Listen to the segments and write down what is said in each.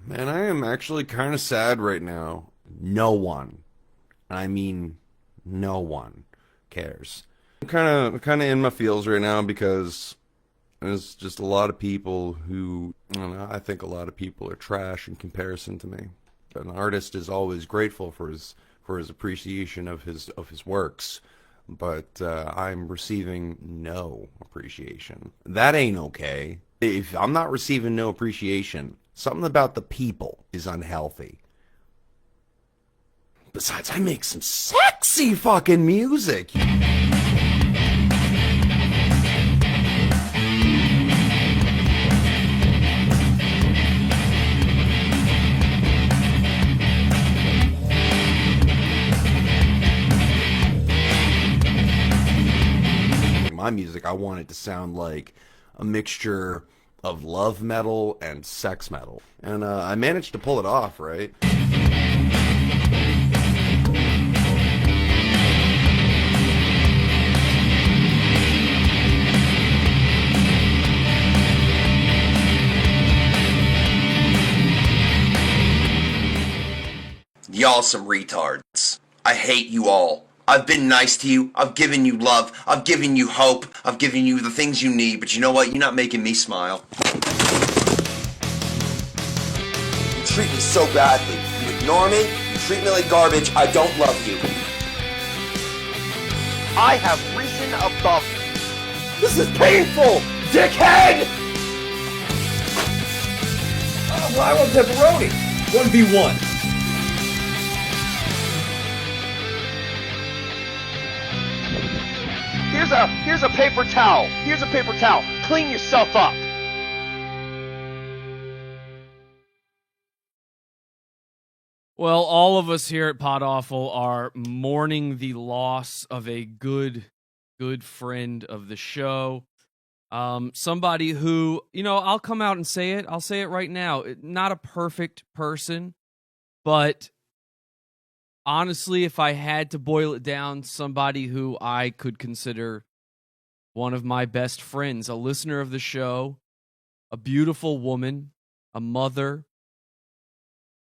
Man, I am actually kind of sad right now. No one, I mean, no one cares. I'm kind of in my feels right now because there's just a lot of people who, I don't know, I think a lot of people are trash in comparison to me. But an artist is always grateful for his appreciation of his works, but I'm receiving no appreciation. That ain't okay. If I'm not receiving no appreciation, something about the people is unhealthy. Besides, I make some sexy fucking music. My music, I want it to sound like a mixture of love metal and sex metal. And I managed to pull it off, right? Y'all some retards. I hate you all. I've been nice to you. I've given you love. I've given you hope. I've given you the things you need. But you know what? You're not making me smile. You treat me so badly. You ignore me. You treat me like garbage. I don't love you. I have risen above. This is painful, dickhead! Oh, well, I want pepperoni. 1v1. Here's a paper towel. Here's a paper towel. Clean yourself up. Well, all of us here at Pod Awful are mourning the loss of a good friend of the show. Somebody who, I'll come out and say it. I'll say it right now. Not a perfect person, but honestly, if I had to boil it down, somebody who I could consider one of my best friends, a listener of the show, a beautiful woman, a mother,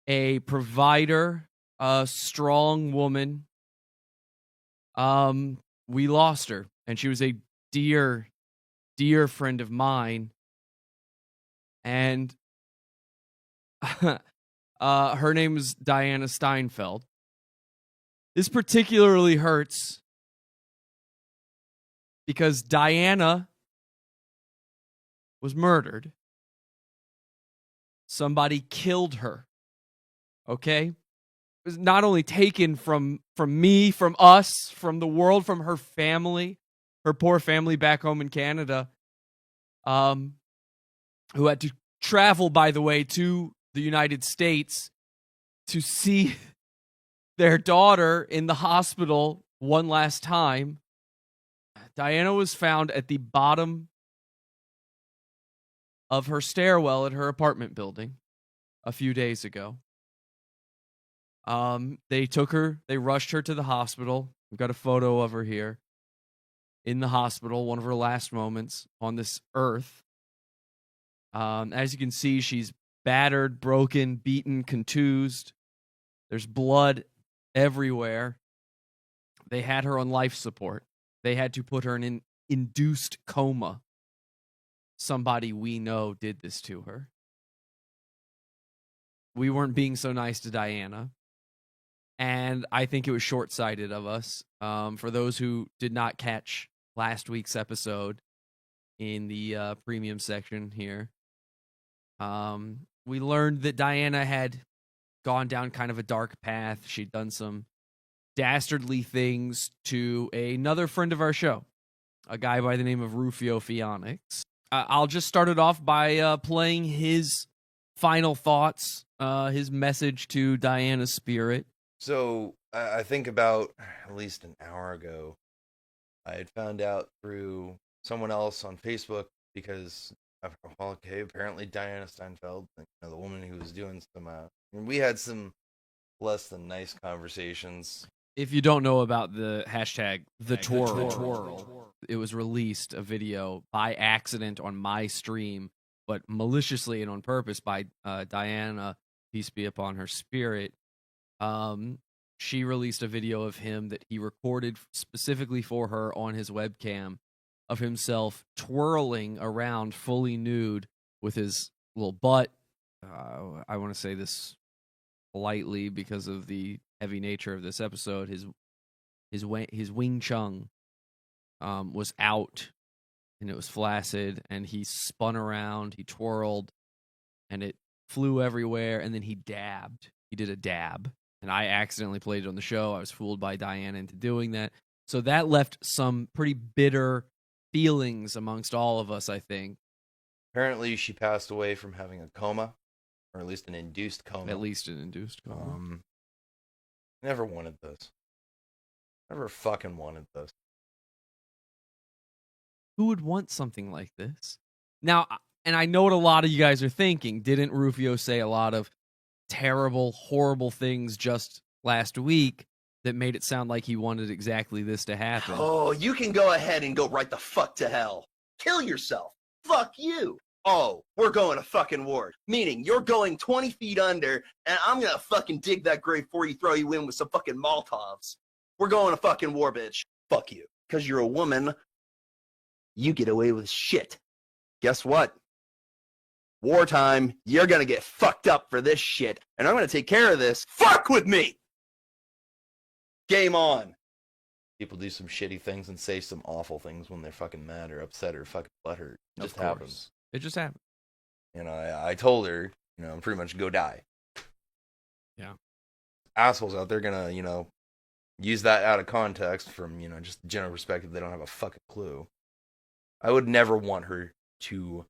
a provider, a strong woman. We lost her, and she was a dear friend of mine. And her name is Diana Steinfeld. This particularly hurts because Diana was murdered. Somebody killed her. Okay? It was not only taken from me, from us, from the world, from her family, her poor family back home in Canada, who had to travel, by the way, to the United States to see their daughter in the hospital one last time. Diana was found at the bottom of her stairwell at her apartment building a few days ago. They rushed her to the hospital. We've got a photo of her here in the hospital, one of her last moments on this earth. As you can see, she's battered, broken, beaten, contused. There's blood everywhere. They had her on life support. They had to put her in an induced coma. Somebody we know did this to her. We weren't being so nice to Diana. And I think it was short-sighted of us. For those who did not catch last week's episode in the premium section here, we learned that Diana had gone down kind of a dark path. She'd done some dastardly things to another friend of our show, a guy by the name of Ruphio Pheonix. I'll just start it off by playing his final thoughts, his message to Diana's spirit. So I think about at least an hour ago, I had found out through someone else on Facebook because, well, okay, apparently Diana Steinfeld, the woman who was doing some, we had some less than nice conversations. If you don't know about the hashtag the twirl, it was released a video by accident on my stream, but maliciously and on purpose by Diana peace be upon her spirit, she released a video of him that he recorded specifically for her on his webcam of himself twirling around fully nude with his little butt. I want to say this politely because of the heavy nature of this episode. His wing chung was out, and it was flaccid, and he spun around, he twirled, and it flew everywhere, and then he dabbed. He did a dab, and I accidentally played it on the show. I was fooled by Diana into doing that. So that left some pretty bitter feelings amongst all of us, I think. Apparently, she passed away from having a coma, or at least an induced coma. At least an induced coma. Never wanted this. Never fucking wanted this. Who would want something like this? Now, and I know what a lot of you guys are thinking. Didn't Ruphio say a lot of terrible, horrible things just last week that made it sound like he wanted exactly this to happen? Oh, you can go ahead and go right the fuck to hell. Kill yourself. Fuck you. Oh, we're going to fucking war. Meaning, you're going 20 feet under, and I'm gonna fucking dig that grave before you throw you in with some fucking Molotovs. We're going to fucking war, bitch. Fuck you. Because you're a woman, you get away with shit. Guess what? Wartime, you're gonna get fucked up for this shit, and I'm gonna take care of this. Fuck with me! Game on. People do some shitty things and say some awful things when they're fucking mad or upset or fucking butthurt. It just happens. It just happened. You know, I told her, pretty much go die. Yeah. Assholes out there gonna, use that out of context from, just general perspective. They don't have a fucking clue. I would never want her to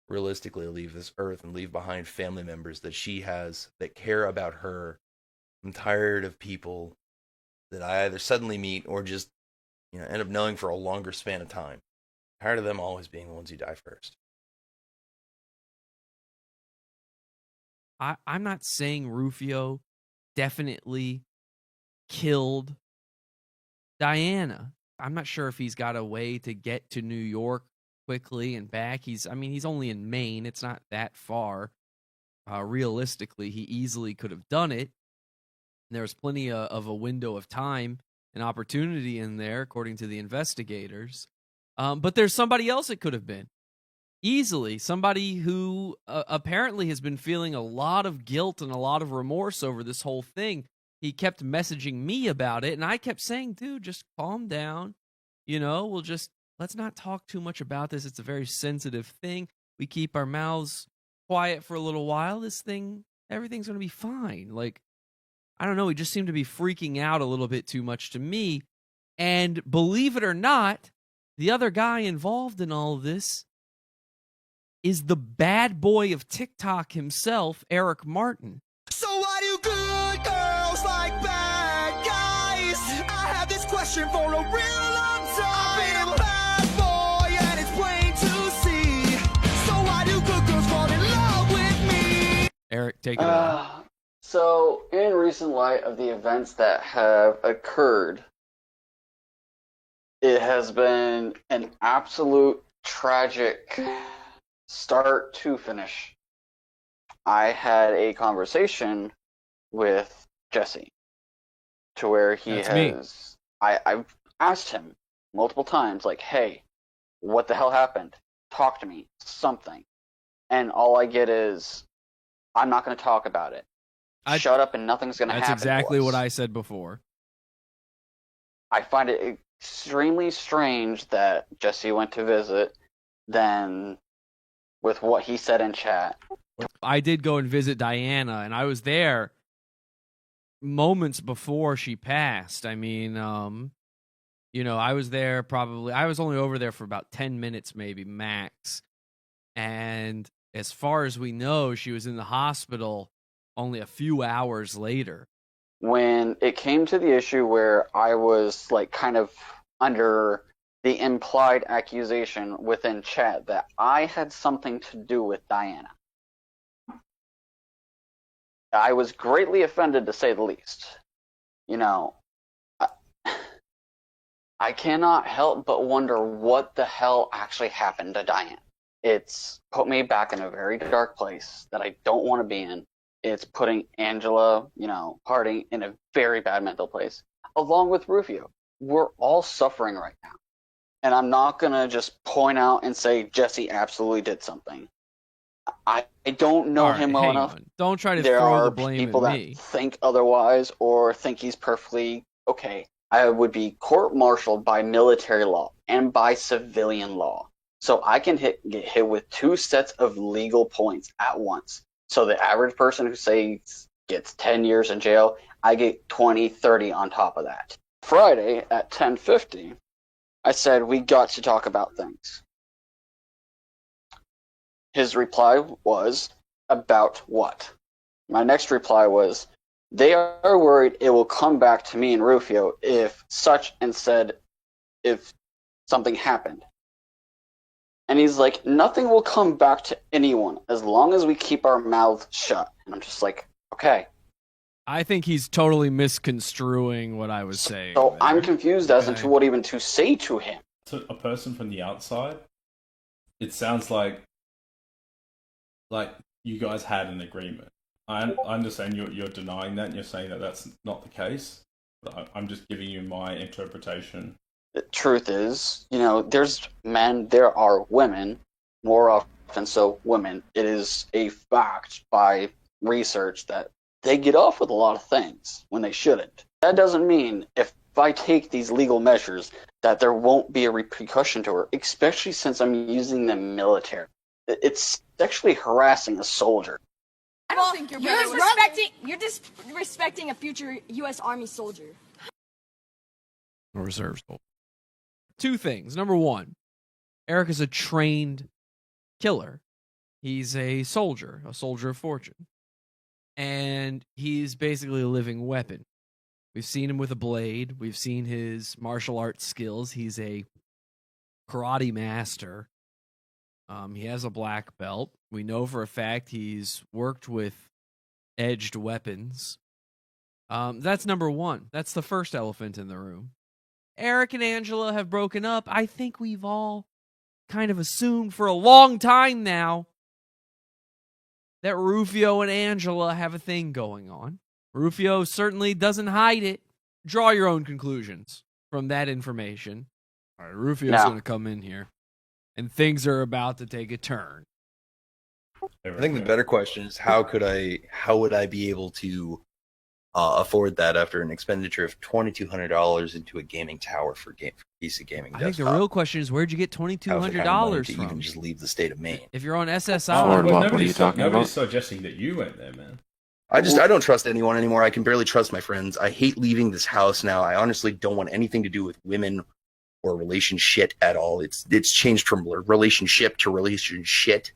realistically leave this earth and leave behind family members that she has that care about her. I'm tired of people that I either suddenly meet or just, end up knowing for a longer span of time. Tired of them always being the ones who die first. I'm not saying Ruphio definitely killed Diana. I'm not sure if he's got a way to get to New York quickly and back. He's only in Maine. It's not that far. Realistically, he easily could have done it. There was plenty of a window of time and opportunity in there, according to the investigators. But there's somebody else it could have been. Easily. Somebody who apparently has been feeling a lot of guilt and a lot of remorse over this whole thing. He kept messaging me about it, and I kept saying, dude, just calm down. Let's not talk too much about this. It's a very sensitive thing. We keep our mouths quiet for a little while. Everything's going to be fine. Like, I don't know. He just seemed to be freaking out a little bit too much to me. And believe it or not, the other guy involved in all of this is the bad boy of TikTok himself, Eric Martin. So why do good girls like bad guys? I have this question for a real long time. I've been a bad boy and it's plain to see. So why do good girls fall in love with me? Eric, take it away. So, in recent light of the events that have occurred, it has been an absolute tragic start to finish. I had a conversation with Jesse to where I've asked him multiple times, like, hey, what the hell happened? Talk to me, something. And all I get is, I'm not going to talk about it. Shut up and nothing's going to happen. That's exactly what I said before. I find it extremely strange that Jesse went to visit, then with what he said in chat. I did go and visit Diana, and I was there moments before she passed. I was there I was only over there for about 10 minutes, maybe max. And as far as we know, she was in the hospital only a few hours later. When it came to the issue where I was like kind of under the implied accusation within chat that I had something to do with Diana, I was greatly offended, to say the least. I cannot help but wonder what the hell actually happened to Diana. It's put me back in a very dark place that I don't want to be in. it's putting Angela, Harding in a very bad mental place, along with Rufio. We're all suffering right now. And I'm not going to just point out and say Jesse absolutely did something. I don't know him well enough. Don't try to There throw are the blame people at that me. think otherwise or think he's perfectly okay. I would be court-martialed by military law and by civilian law. So I can get hit with 2 sets of legal points at once. So the average person who says gets 10 years in jail, I get 20, 30 on top of that. Friday at 10:50, I said, we got to talk about things. His reply was, about what? My next reply was, they are worried it will come back to me and Ruphio if such and said, if something happened. And he's like, nothing will come back to anyone as long as we keep our mouths shut. And I'm just like, okay. I think he's totally misconstruing what I was saying. So there. I'm confused as to what even to say to him. To a person from the outside, it sounds like you guys had an agreement. I understand you're denying that and you're saying that that's not the case. But I'm just giving you my interpretation. The truth is, there's men, there are women, more often so women. It is a fact by research that they get off with a lot of things when they shouldn't. That doesn't mean if I take these legal measures that there won't be a repercussion to her, especially since I'm using the military. It's sexually harassing a soldier. I don't think you're disrespecting a future U.S. Army soldier. A reserve soldier. 2 things. Number 1, Eric is a trained killer. He's a soldier of fortune. And he's basically a living weapon. We've seen him with a blade. We've seen his martial arts skills. He's a karate master. He has a black belt. We know for a fact he's worked with edged weapons. That's number 1. That's the first elephant in the room. Eric and Angela have broken up. I think we've all kind of assumed for a long time now that Ruphio and Angela have a thing going on. Ruphio certainly doesn't hide it. Draw your own conclusions from that information. All right, Rufio's going to come in here, and things are about to take a turn. I think the better question is how would I be able to afford that after an expenditure of $2,200 into a gaming tower for PC gaming desktop? I think the real question is, where'd you get $2,200 from? Even just leave the state of Maine. If you're on SSI, Nobody's suggesting that you went there, man. I don't trust anyone anymore. I can barely trust my friends. I hate leaving this house now. I honestly don't want anything to do with women or relationship at all. It's changed from relationship to relationship.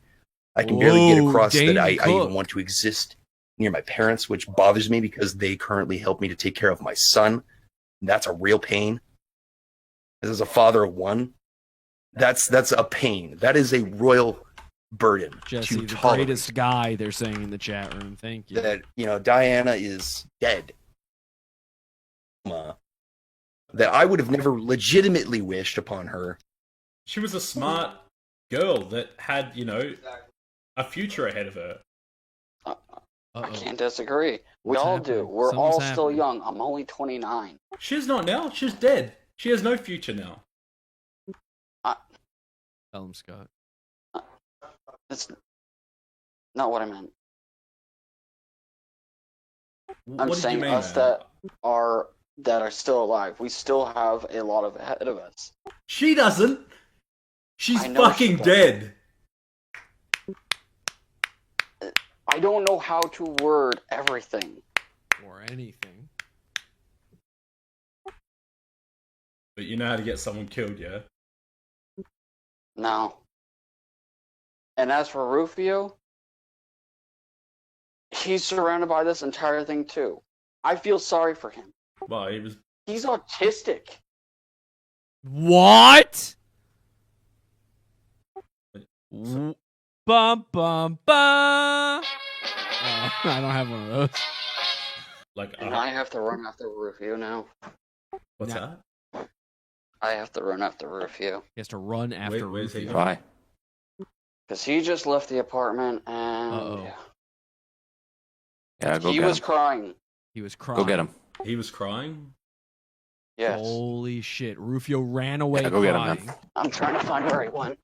I can barely get across that I even want to exist near my parents, which bothers me because they currently help me to take care of my son. That's a real pain. As a father of one, that's a pain. That is a royal burden. Jesse, to the tolerate. greatest guy, they're saying in the chat room. Thank you. That, Diana is dead. That I would have never legitimately wished upon her. She was a smart girl that had, a future ahead of her. I can't disagree. We all do. We're all still young. I'm only 29. She's not now. She's dead. She has no future now. Tell him, Scott. That's not what I meant. I'm saying us that are still alive. We still have a lot of ahead of us. She doesn't. She's fucking dead. I don't know how to word everything. Or anything. But you know how to get someone killed, yeah? No. And as for Ruphio, he's surrounded by this entire thing too. I feel sorry for him. Well, He's autistic. What? Bum bum bum. Oh, I don't have one of those. And I have to run after Ruphio now. What's that? I have to run after Ruphio. He has to run after Ruphio. Why? Because he just left the apartment and... Yeah, go He get was him. crying. He was crying. Go get him. He was crying. Yes. Holy shit. Rufio ran away Yeah, go get him, crying. man. I'm trying to find where he went.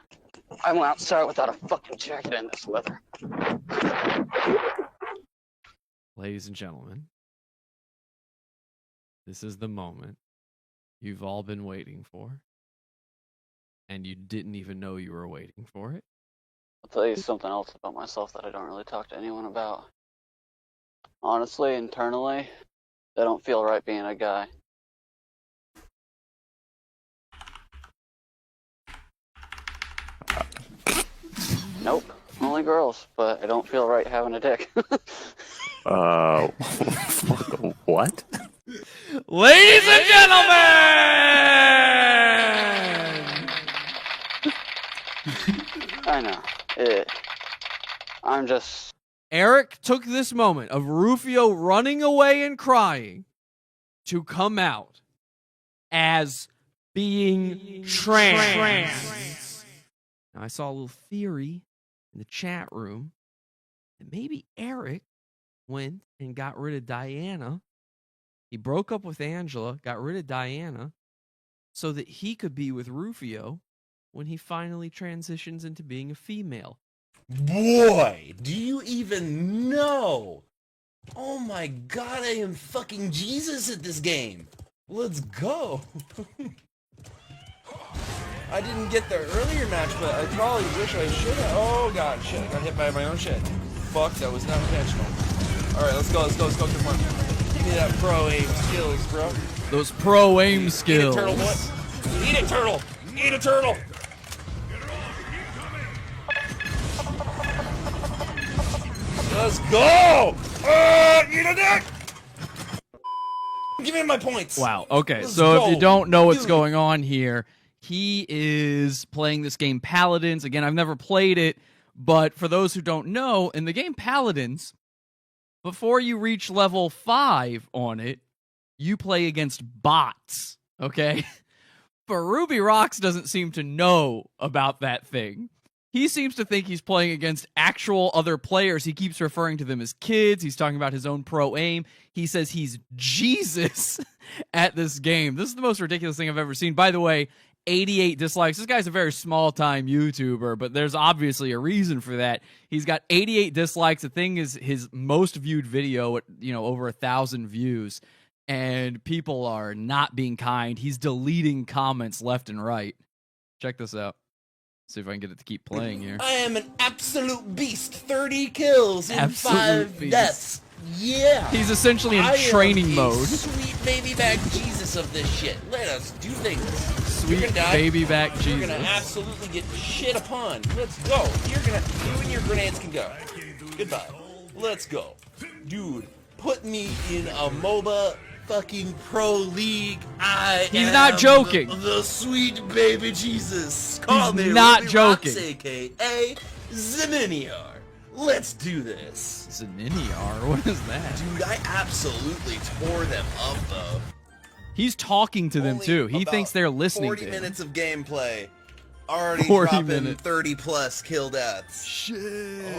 I went outside without a fucking jacket in this weather. Ladies and gentlemen, this is the moment you've all been waiting for. And you didn't even know you were waiting for it. I'll tell you something else about myself that I don't really talk to anyone about. Honestly, internally, I don't feel right being a guy. Nope, only girls, but I don't feel right having a dick. What? Ladies and gentlemen! I know. I'm just... Eric took this moment of Rufio running away and crying to come out as being trans. Now, I saw a little theory in the chat room that maybe Eric went and got rid of Diana. He broke up with Angela, got rid of Diana, so that he could be with Rufio when he finally transitions into being a female. Boy, do you even know? Oh my god, I am fucking Jesus at this game. Let's go. I didn't get the earlier match, but I probably wish I should have. Oh god, shit, I got hit by my own shit. Fuck, that was not intentional. Alright, let's go, come on. Give me that pro aim skills, bro. Those pro aim skills. Eat a turtle, boy. Eat a turtle! Eat a turtle! Let's go! Eat a dick! Give me my points. Wow. Okay. Let's So go. if you don't know what's Dude. going on here, he is playing this game Paladins. Again, I've never played it, but for those who don't know, in the game Paladins, before you reach level 5 on it, you play against bots. Okay? But Ruby Rocks doesn't seem to know about that thing. He seems to think he's playing against actual other players. He keeps referring to them as kids. He's talking about his own pro aim. He says he's Jesus at this game. This is the most ridiculous thing I've ever seen. By the way, 88 dislikes. This guy's a very small-time YouTuber, but there's obviously a reason for that. He's got 88 dislikes. The thing is his most viewed video at, over 1,000 views, and people are not being kind. He's deleting comments left and right. Check this out. See if I can get it to keep playing here. I am an absolute beast. 30 kills in Absolute 5 beast. deaths. Yeah. He's essentially in I training am mode. Sweet baby back Jesus of this shit. Let us do things. Sweet You're gonna die. baby back You're Jesus. gonna absolutely get shit upon. Let's go. You and your grenades can go. Goodbye. Let's go. Dude, put me in a MOBA fucking pro league. He's not joking. The sweet baby Jesus. Call He's me not Ruby joking. Rocks, aka Zeminiar. Let's do this. Zaniniar? What is that? Dude, I absolutely tore them up, though. He's talking to them, Only too. He about thinks they're listening 40 to him. minutes of gameplay. Already 40 dropping minutes. 30 plus kill deaths. Shit.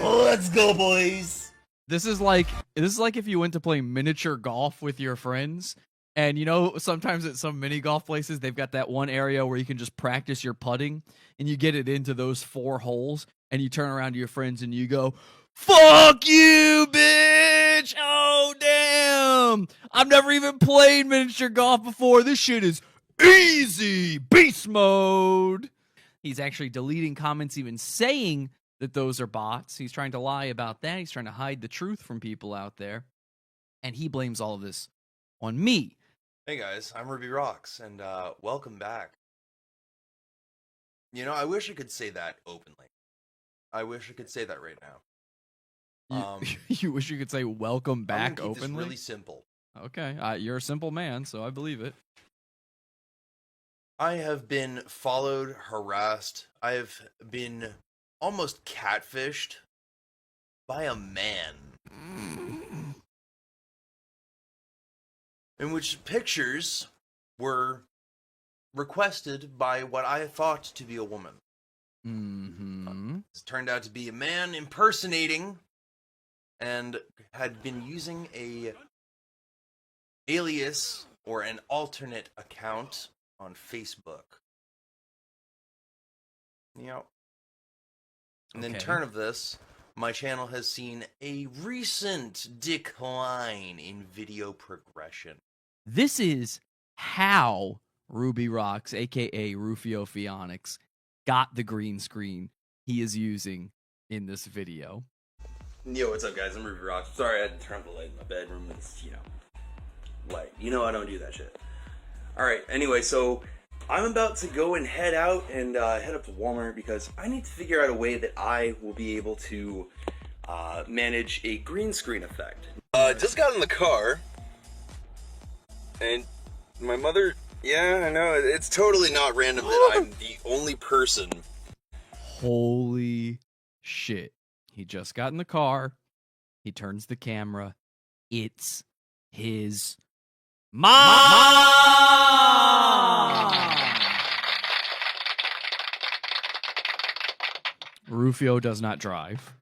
Let's go, boys. This is like if you went to play miniature golf with your friends, and sometimes at some mini golf places they've got that one area where you can just practice your putting, and you get it into those 4 holes, and you turn around to your friends and you go, "Fuck you, bitch! Oh damn! I've never even played miniature golf before. This shit is easy, beast mode." He's actually deleting comments, even saying that those are bots. He's trying to lie about that. He's trying to hide the truth from people out there. And he blames all of this on me. Hey guys, I'm Ruby Rocks, and welcome back. I wish I could say that openly. I wish I could say that right now. You wish you could say welcome I'm back gonna keep openly? this really simple. Okay, you're a simple man, so I believe it. I have been followed, harassed. I have been almost catfished by a man. In which pictures were requested by what I thought to be a woman. Mm-hmm. It's turned out to be a man impersonating and had been using a alias or an alternate account on Facebook. Yep. And in Okay. turn of this, my channel has seen a recent decline in video progression. This is how Ruby Rocks, aka Ruphio Pheonix, got the green screen he is using in this video. Yo, what's up, guys? I'm Ruby Rocks. Sorry, I had to turn up the light in my bedroom. It's, light. I don't do that shit. Alright, anyway, so I'm about to go and head out and head up to Walmart because I need to figure out a way that I will be able to manage a green screen effect. Just got in the car, and my mother, yeah, I know, it's totally not random that I'm the only person. Holy shit. He just got in the car. He turns the camera. It's his mom! Ruphio does not drive.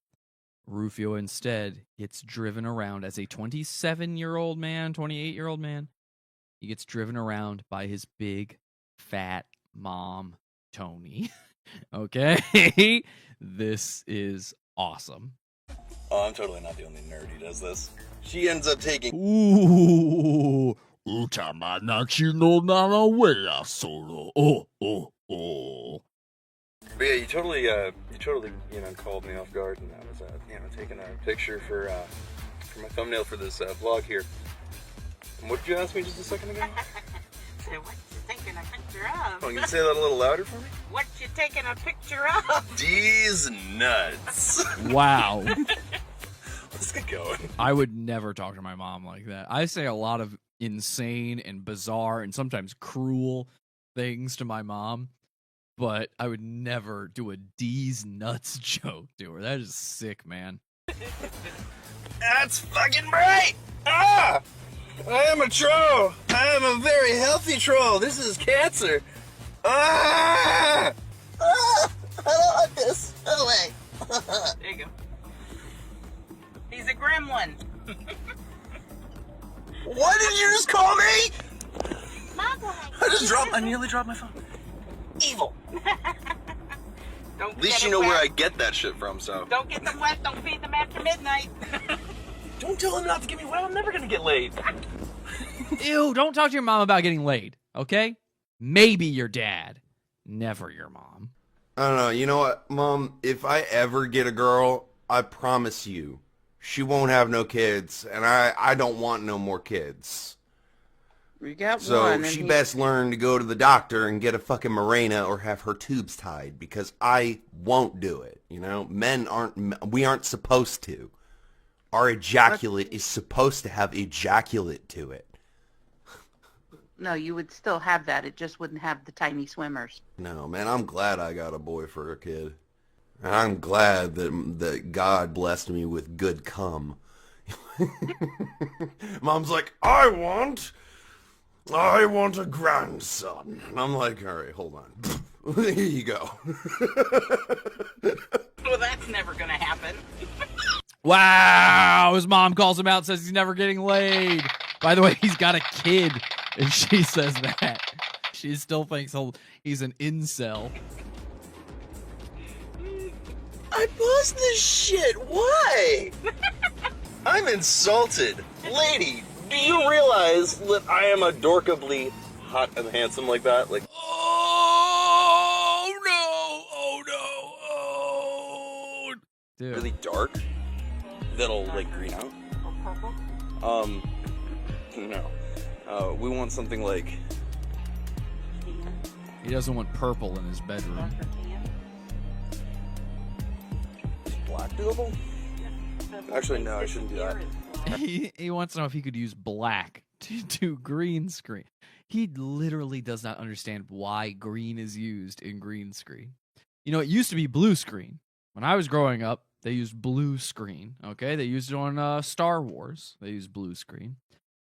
Ruphio instead gets driven around as a 27-year-old man, 28-year-old man. He gets driven around by his big, fat mom, Tony. Okay? This is awesome. Oh, I'm totally not the only nerd who does this. She ends up taking... Ooh. Utamachi no narawea solo. Oh. But yeah, you totally, called me off guard, and I was, taking a picture for my thumbnail for this vlog here. And what did you ask me just a second ago? So what you taking a picture of? Oh, you can say that a little louder for me? What you taking a picture of? These nuts. Wow. Let's get going. I would never talk to my mom like that. I say a lot of insane and bizarre and sometimes cruel things to my mom, but I would never do a D's nuts joke to her. That is sick, man. That's fucking right! Ah! I am a troll! I am a very healthy troll! This is cancer! Ah! Ah! I don't like this! Go away! There you go. He's a gremlin. What did you just call me? I nearly dropped my phone. Evil! Don't At least get you them know where wet. I get that shit from, so. Don't get them wet. Don't feed them after midnight. Don't tell him not to get me wet. I'm never gonna get laid. Ew, don't talk to your mom about getting laid, okay? Maybe your dad, never your mom. I don't know. You know what, Mom? If I ever get a girl, I promise you, she won't have no kids, and I don't want no more kids. We got So one. she best learn to go to the doctor and get a fucking Mirena or have her tubes tied, because I won't do it. We aren't supposed to. Our ejaculate is supposed to have ejaculate to it. No, you would still have that. It just wouldn't have the tiny swimmers. No, man, I'm glad I got a boy for a kid. And I'm glad that God blessed me with good cum. Mom's like, I want a grandson. And I'm like, all right, hold on. Here you go. Well, that's never going to happen. Wow, his mom calls him out and says he's never getting laid. By the way, he's got a kid, and she says that. She still thinks he's an incel. I paused this shit. Why? I'm insulted. Lady, do you realize that I am adorkably hot and handsome like that? Like, Oh no, dude. really dark? That'll, like, green out? No. We want something like... He doesn't want purple in his bedroom. Black doable? Actually, no, I shouldn't do that. He wants to know if he could use black to do green screen. He literally does not understand why green is used in green screen. You know, it used to be blue screen. When I was growing up, they used blue screen, okay? They used it on Star Wars. They used blue screen.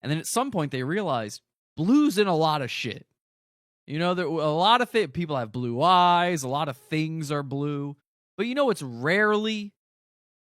And then at some point, they realized blue's in a lot of shit. You know, there a lot of people have blue eyes. A lot of things are blue. But you know what's rarely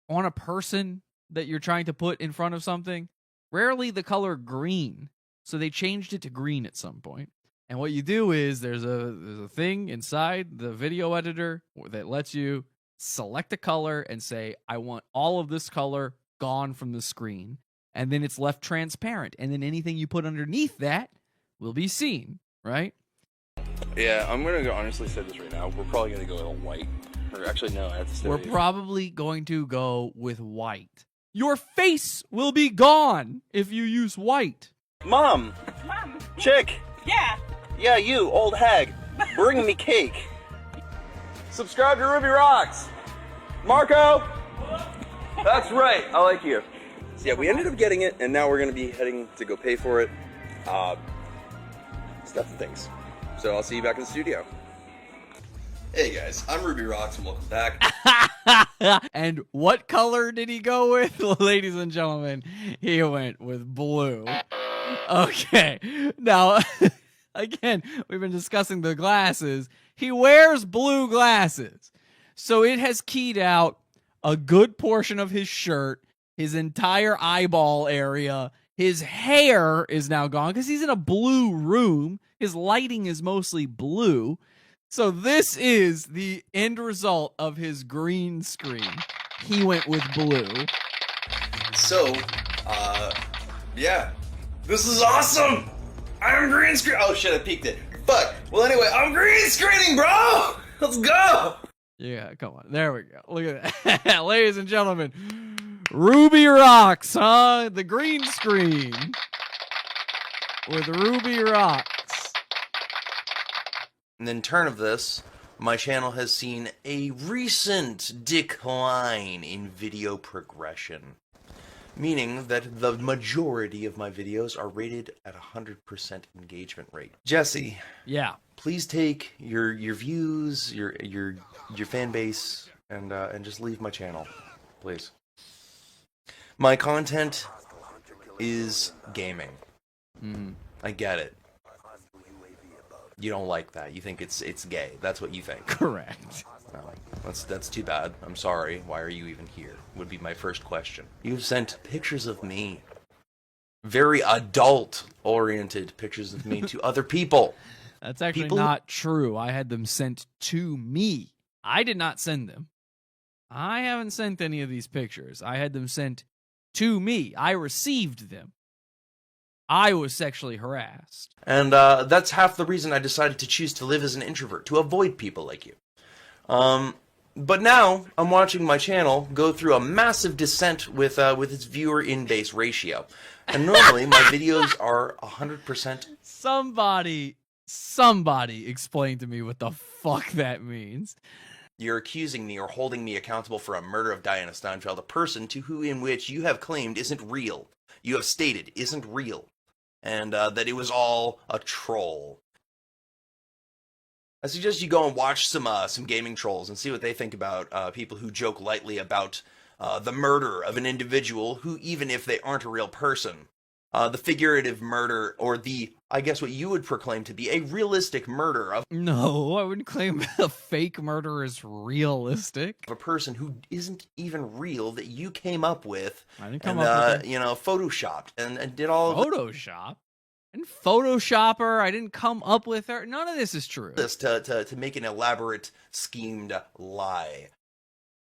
on a person that you're trying to put in front of something, rarely the color green. So they changed it to green at some point. And what you do is there's a thing inside the video editor that lets you select a color and say, I want all of this color gone from the screen. And then it's left transparent. And then anything you put underneath that will be seen, right? Yeah, I'm gonna honestly say this right now. We're probably gonna go with white. Or actually, no, I have to say We're probably going to go with white. Your face will be gone if you use white. Mom! Chick! Yeah. Yeah, you, old hag. Bring me cake. Subscribe to Ruby Rocks. Marco! That's right, I like you. So yeah, we ended up getting it, and now we're gonna be heading to go pay for it. Stuff and things. So I'll see you back in the studio. Hey guys, I'm Ruby Rocks, and welcome back. And what color did he go with? Ladies and gentlemen, he went with blue. Okay, now, again, we've been discussing the glasses. He wears blue glasses. So it has keyed out a good portion of his shirt, his entire eyeball area. His hair is now gone because he's in a blue room. His lighting is mostly blue. So this is the end result of his green screen. He went with blue. So, yeah. This is awesome! I'm green screen. Oh shit, I peeked it. Fuck. Well, anyway, I'm green screening, bro! Let's go! Yeah, come on. There we go. Look at that. Ladies and gentlemen, Ruby Rocks, huh? The green screen with Ruby Rocks. In turn of this, my channel has seen a recent decline in video progression. Meaning that the majority of my videos are rated at 100% engagement rate. Jesse. Yeah. Please take your views, your fan base, and just leave my channel, please. My content is gaming. I get it. You don't like that. You think it's gay. That's what you think. Correct. No, that's too bad. I'm sorry. Why are you even here? Would be my first question. You've sent pictures of me, very adult-oriented pictures of me to other people. That's actually not true. I had them sent to me. I did not send them. I haven't sent any of these pictures. I had them sent to me. I received them. I was sexually harassed. And that's half the reason I decided to choose to live as an introvert, to avoid people like you. But now I'm watching my channel go through a massive descent with its viewer in-base ratio. And normally my videos are 100%. Somebody explain to me what the fuck that means. You're accusing me or holding me accountable for a murder of Diana Steinfeld, a person in which you have claimed isn't real. You have stated isn't real. And that it was all a troll. I suggest you go and watch some gaming trolls and see what they think about people who joke lightly about the murder of an individual who, even if they aren't a real person, the figurative murder, or I guess what you would proclaim to be a realistic murder of... No, I wouldn't claim a fake murder is realistic. ...of a person who isn't even real that you came up with. I didn't come up with photoshopped and did all of... Photoshop? And Photoshop her. I didn't come up with her. None of this is true. This to make an elaborate, schemed lie.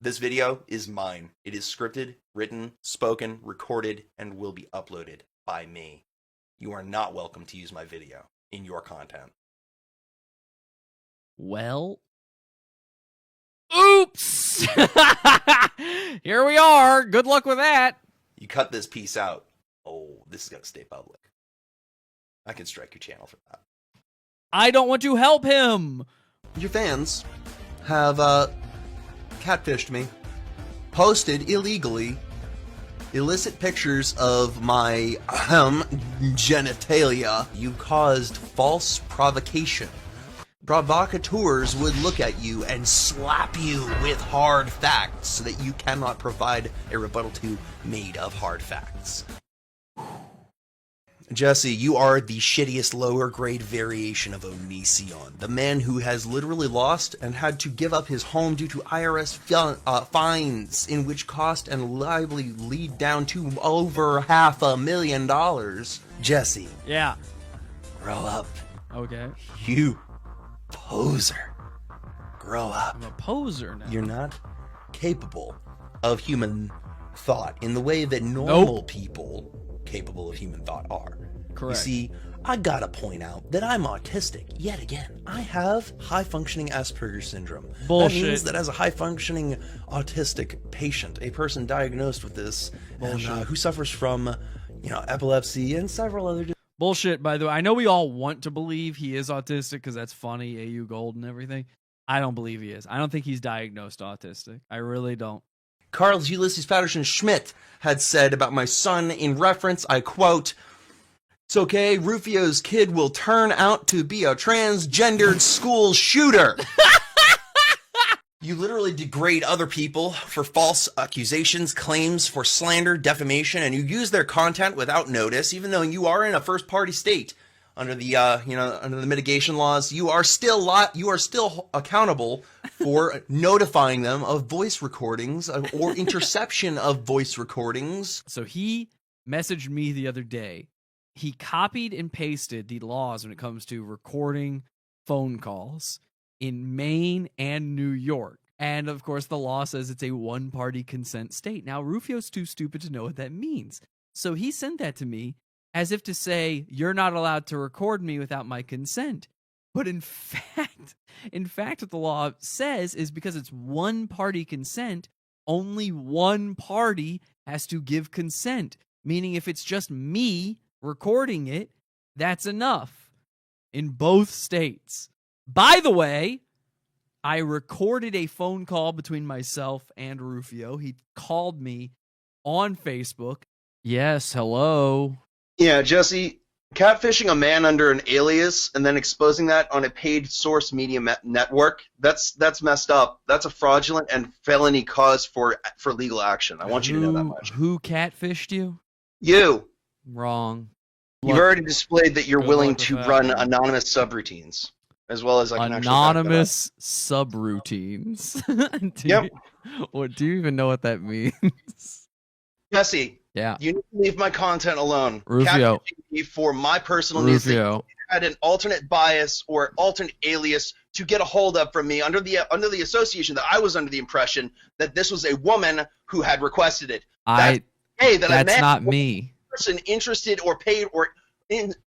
This video is mine. It is scripted, written, spoken, recorded, and will be uploaded by me. You are not welcome to use my video in your content. Well, oops! Here we are. Good luck with that. You cut this piece out. Oh, this is gonna stay public. I can strike your channel for that. I don't want to help him. Your fans have catfished me, posted illegally illicit pictures of my genitalia. You caused false provocation. Provocateurs would look at you and slap you with hard facts that you cannot provide a rebuttal to made of hard facts. Jesse, you are the shittiest lower grade variation of Onision. The man who has literally lost and had to give up his home due to IRS fines, in which cost and liability lead down to over $500,000. Jesse. Yeah. Grow up. Okay. You poser. Grow up. I'm a poser now. You're not capable of human thought in the way that normal people capable of human thought are. Correct. You see, I gotta point out that I'm autistic. Yet again, I have high-functioning Asperger's syndrome. Bullshit. That means that as a high-functioning autistic patient, a person diagnosed with this, and, who suffers from, epilepsy and several other... Bullshit, by the way. I know we all want to believe he is autistic because that's funny, AU Gold and everything. I don't believe he is. I don't think he's diagnosed autistic. I really don't. Carl Ulysses Patterson Schmidt had said about my son in reference, I quote, "It's okay, Rufio's kid will turn out to be a transgendered school shooter." You literally degrade other people for false accusations, claims for slander, defamation, and you use their content without notice, even though you are in a first-party state. Under the under the mitigation laws, you are still accountable for notifying them of voice recordings or interception of voice recordings. So he messaged me the other day. He copied and pasted the laws when it comes to recording phone calls in Maine and New York. And of course, the law says it's a one-party consent state. Now, Rufio's too stupid to know what that means. So he sent that to me as if to say, you're not allowed to record me without my consent. But in fact, what the law says is because it's one-party consent, only one party has to give consent. Meaning if it's just me recording it, that's enough in both states. By the way, I recorded a phone call between myself and Ruphio. He called me on Facebook. Yes, hello. Yeah, Jesse, catfishing a man under an alias and then exposing that on a paid source media network, that's messed up. That's a fraudulent and felony cause for legal action. I want you to know that much. Who catfished you? You. Wrong. You've already displayed that you're willing to run anonymous subroutines, as well as anonymous subroutines. Yep. Do you even know what that means? Jesse. Yeah. You need to leave my content alone. Ruphio. For my personal needs. Ruphio. Had an alternate bias or alternate alias to get a hold of from me under the association that I was under the impression that this was a woman who had requested it. That's not me. Person interested or paid or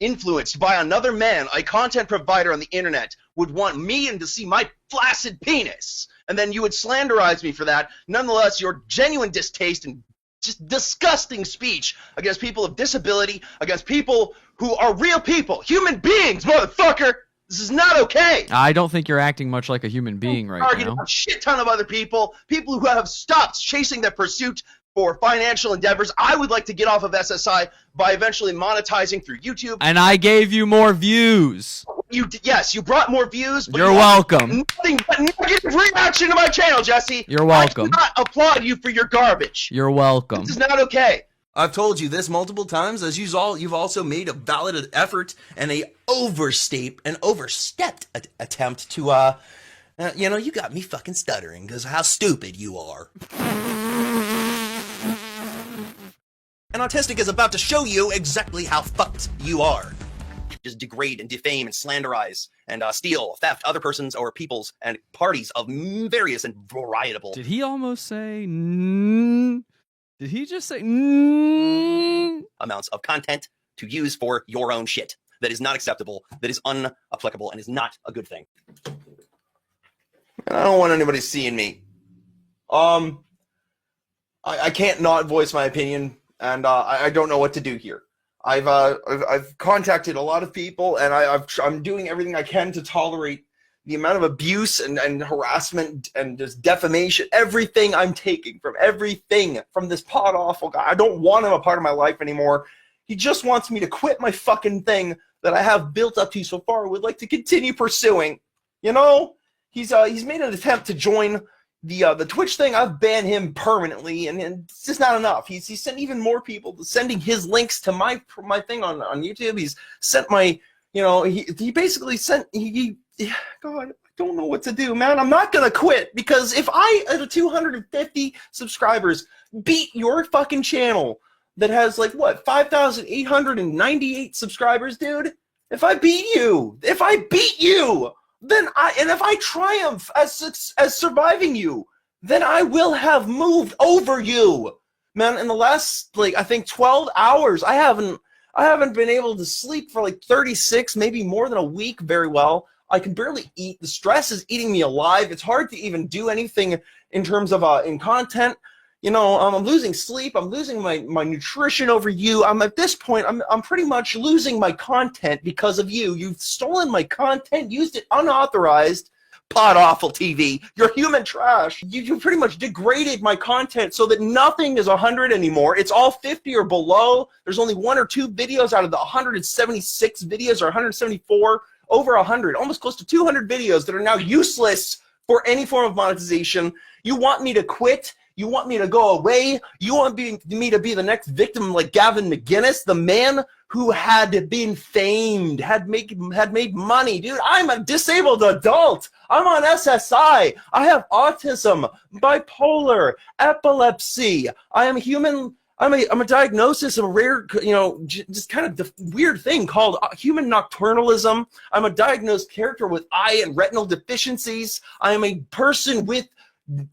influenced by another man, a content provider on the internet, would want me and to see my flaccid penis, and then you would slanderize me for that. Nonetheless, your genuine distaste and just disgusting speech against people of disability, against people who are real people, human beings, motherfucker. This is not okay. I don't think you're acting much like a human being right Targeting now. a shit ton of other people who have stopped chasing their pursuit for financial endeavors. I would like to get off of SSI by eventually monetizing through YouTube. And I gave you more views. Yes, you brought more views. But You're welcome. Nothing but negative reaction to my channel, Jesse. You're welcome. I do not applaud you for your garbage. You're welcome. This is not okay. I've told you this multiple times, as you've also made a valid effort and a overstepped attempt to, you got me fucking stuttering because of how stupid you are. And Autistic is about to show you exactly how fucked you are. Just degrade and defame and slanderize and steal, theft other persons or peoples and parties of various and varietable. Did he almost say? Did he just say? Amounts of content to use for your own shit that is not acceptable, that is unapplicable, and is not a good thing. And I don't want anybody seeing me. I can't not voice my opinion, and I don't know what to do here. I've contacted a lot of people, and I'm doing everything I can to tolerate the amount of abuse and harassment and just defamation, everything I'm taking from this pod awful guy. I don't want him a part of my life anymore. He just wants me to quit my fucking thing that I have built up to so far. Would like to continue pursuing. He's made an attempt to join the Twitch thing, I've banned him permanently, and it's just not enough. He's sent even more people sending his links to my thing on YouTube. He's sent my, he basically sent God, I don't know what to do, man. I'm not gonna quit, because if I at 250 subscribers beat your fucking channel that has like what 5,898 subscribers, dude. If I beat you, then if I triumph as surviving you, then I will have moved over you, man. In the last I think 12 hours, I haven't been able to sleep for like 36, maybe more than a week very well. I can barely eat. The stress is eating me alive. It's hard to even do anything in terms of in content. I'm losing sleep. I'm losing my nutrition over you. At this point, I'm pretty much losing my content because of you. You've stolen my content, used it unauthorized. Pod Awful TV, you're human trash. You pretty much degraded my content so that nothing is 100 anymore. It's all 50 or below. There's only 1 or 2 videos out of the 176 videos, or 174, over 100, almost close to 200 videos that are now useless for any form of monetization. You want me to quit? You want me to go away? You want me to be the next victim like Gavin McGinnis, the man who had been famed, had made money? Dude, I'm a disabled adult. I'm on SSI. I have autism, bipolar, epilepsy. I am human. I'm a diagnosis of a rare, just kind of weird thing called human nocturnalism. I'm a diagnosed character with eye and retinal deficiencies. I am a person with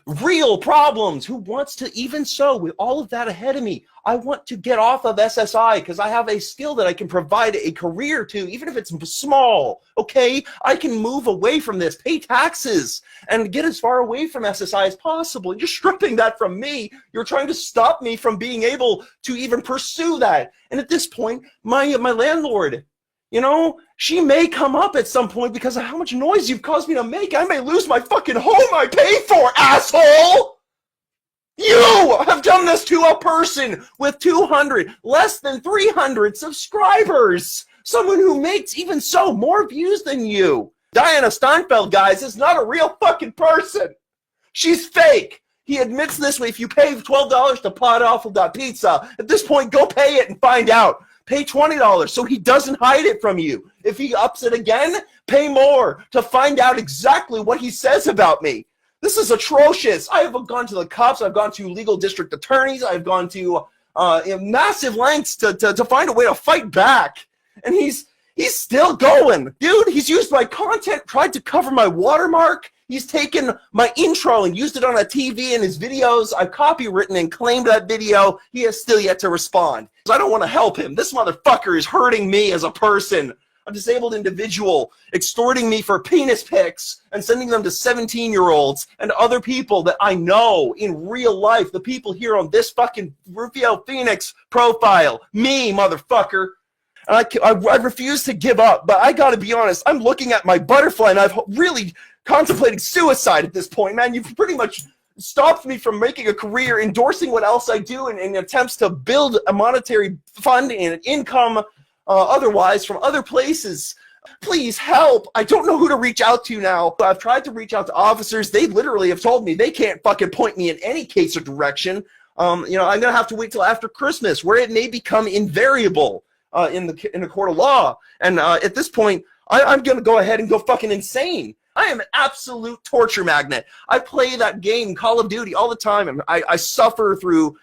real problems who wants to, even so, with all of that ahead of me, I want to get off of SSI because I have a skill that I can provide a career to, even if it's small, okay? I can move away from this, pay taxes, and get as far away from SSI as possible. You're stripping that from me. You're trying to stop me from being able to even pursue that. And at this point, my landlord, she may come up at some point because of how much noise you've caused me to make. I may lose my fucking home I pay for, asshole! You have done this to a person with 200, less than 300 subscribers. Someone who makes, even so, more views than you. Diana Steinfeld, guys, is not a real fucking person. She's fake. He admits this way. If you pay $12 to podawful.pizza, at this point, go pay it and find out. Pay $20 so he doesn't hide it from you. If he ups it again, pay more to find out exactly what he says about me. This is atrocious. I have gone to the cops. I've gone to legal district attorneys. I've gone to massive lengths to find a way to fight back. And he's still going. Dude, he's used my content, tried to cover my watermark. He's taken my intro and used it on a TV in his videos. I've copywritten and claimed that video. He has still yet to respond. I don't want to help him. This motherfucker is hurting me as a person. A disabled individual extorting me for penis pics and sending them to 17-year-olds and other people that I know in real life. The people here on this fucking Ruphio Pheonix profile. Me, motherfucker. And I refuse to give up, but I gotta be honest, I'm looking at my butterfly and I've really contemplated suicide at this point, man. You've pretty much stopped me from making a career, endorsing what else I do in attempts to build a monetary fund and income otherwise from other places. Please help. I don't know who to reach out to now. I've tried to reach out to officers. They literally have told me they can't fucking point me in any case or direction. I'm gonna have to wait till after Christmas, where it may become invariable in the court of law. And at this point, I'm gonna go ahead and go fucking insane. I am an absolute torture magnet. I play that game, Call of Duty, all the time, and I suffer through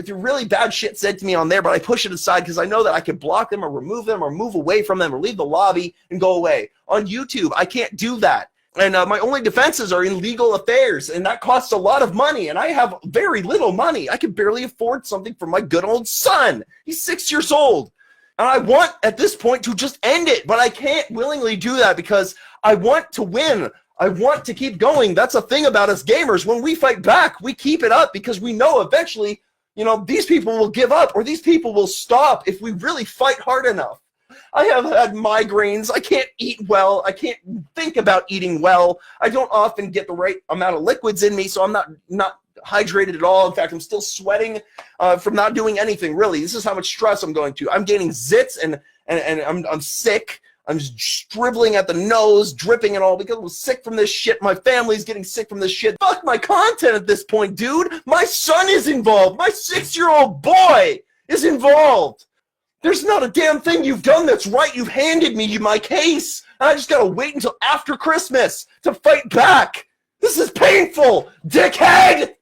really bad shit said to me on there, but I push it aside because I know that I can block them or remove them or move away from them or leave the lobby and go away. On YouTube, I can't do that. And my only defenses are in legal affairs, and that costs a lot of money, and I have very little money. I can barely afford something for my good old son. He's 6 years old. And I want, at this point, to just end it, but I can't willingly do that because I want to win. I want to keep going. That's a thing about us gamers. When we fight back, we keep it up because we know eventually, these people will give up or these people will stop if we really fight hard enough. I have had migraines. I can't eat well. I can't think about eating well. I don't often get the right amount of liquids in me, so I'm not hydrated at all. In fact, I'm still sweating from not doing anything, really. This is how much stress I'm going to. I'm gaining zits and I'm sick. I'm just scribbling at the nose, dripping and all because I was sick from this shit. My family's getting sick from this shit. Fuck my content at this point, dude. My son is involved. My 6-year-old boy is involved. There's not a damn thing you've done that's right. You've handed me my case. And I just gotta wait until after Christmas to fight back. This is painful, dickhead!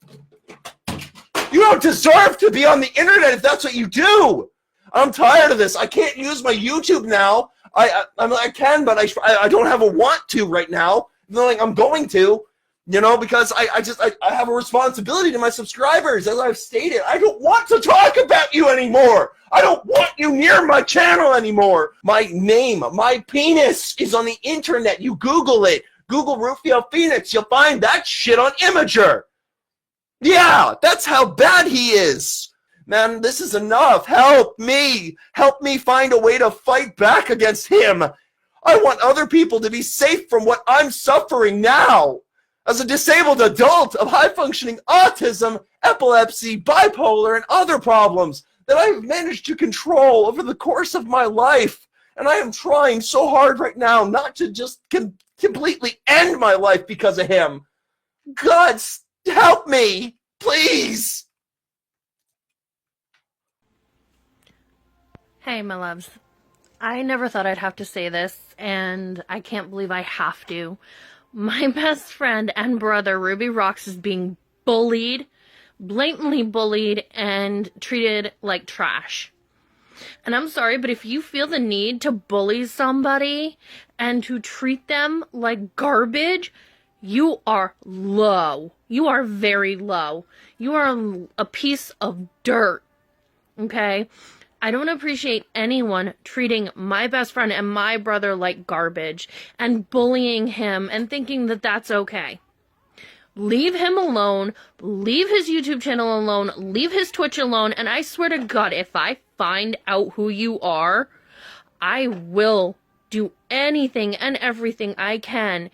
You don't deserve to be on the internet if that's what you do. I'm tired of this. I can't use my YouTube now. I can, but I don't have a want to right now. Like I'm going to, because I have a responsibility to my subscribers. As I've stated, I don't want to talk about you anymore. I don't want you near my channel anymore. My name, my penis is on the internet. You Google it. Google Ruphio Pheonix. You'll find that shit on Imager. Yeah, that's how bad he is. Man, this is enough. Help me. Help me find a way to fight back against him. I want other people to be safe from what I'm suffering now. As a disabled adult of high-functioning autism, epilepsy, bipolar, and other problems that I've managed to control over the course of my life. And I am trying so hard right now not to just completely end my life because of him. God, help me, please. Hey, my loves. I never thought I'd have to say this, and I can't believe I have to. My best friend and brother, Ruby Rocks, is being bullied, blatantly bullied, and treated like trash. And I'm sorry, but if you feel the need to bully somebody and to treat them like garbage, you are low. You are very low. You are a piece of dirt. Okay? I don't appreciate anyone treating my best friend and my brother like garbage and bullying him and thinking that that's okay. Leave him alone. Leave his YouTube channel alone. Leave his Twitch alone. And I swear to God, if I find out who you are, I will do anything and everything I can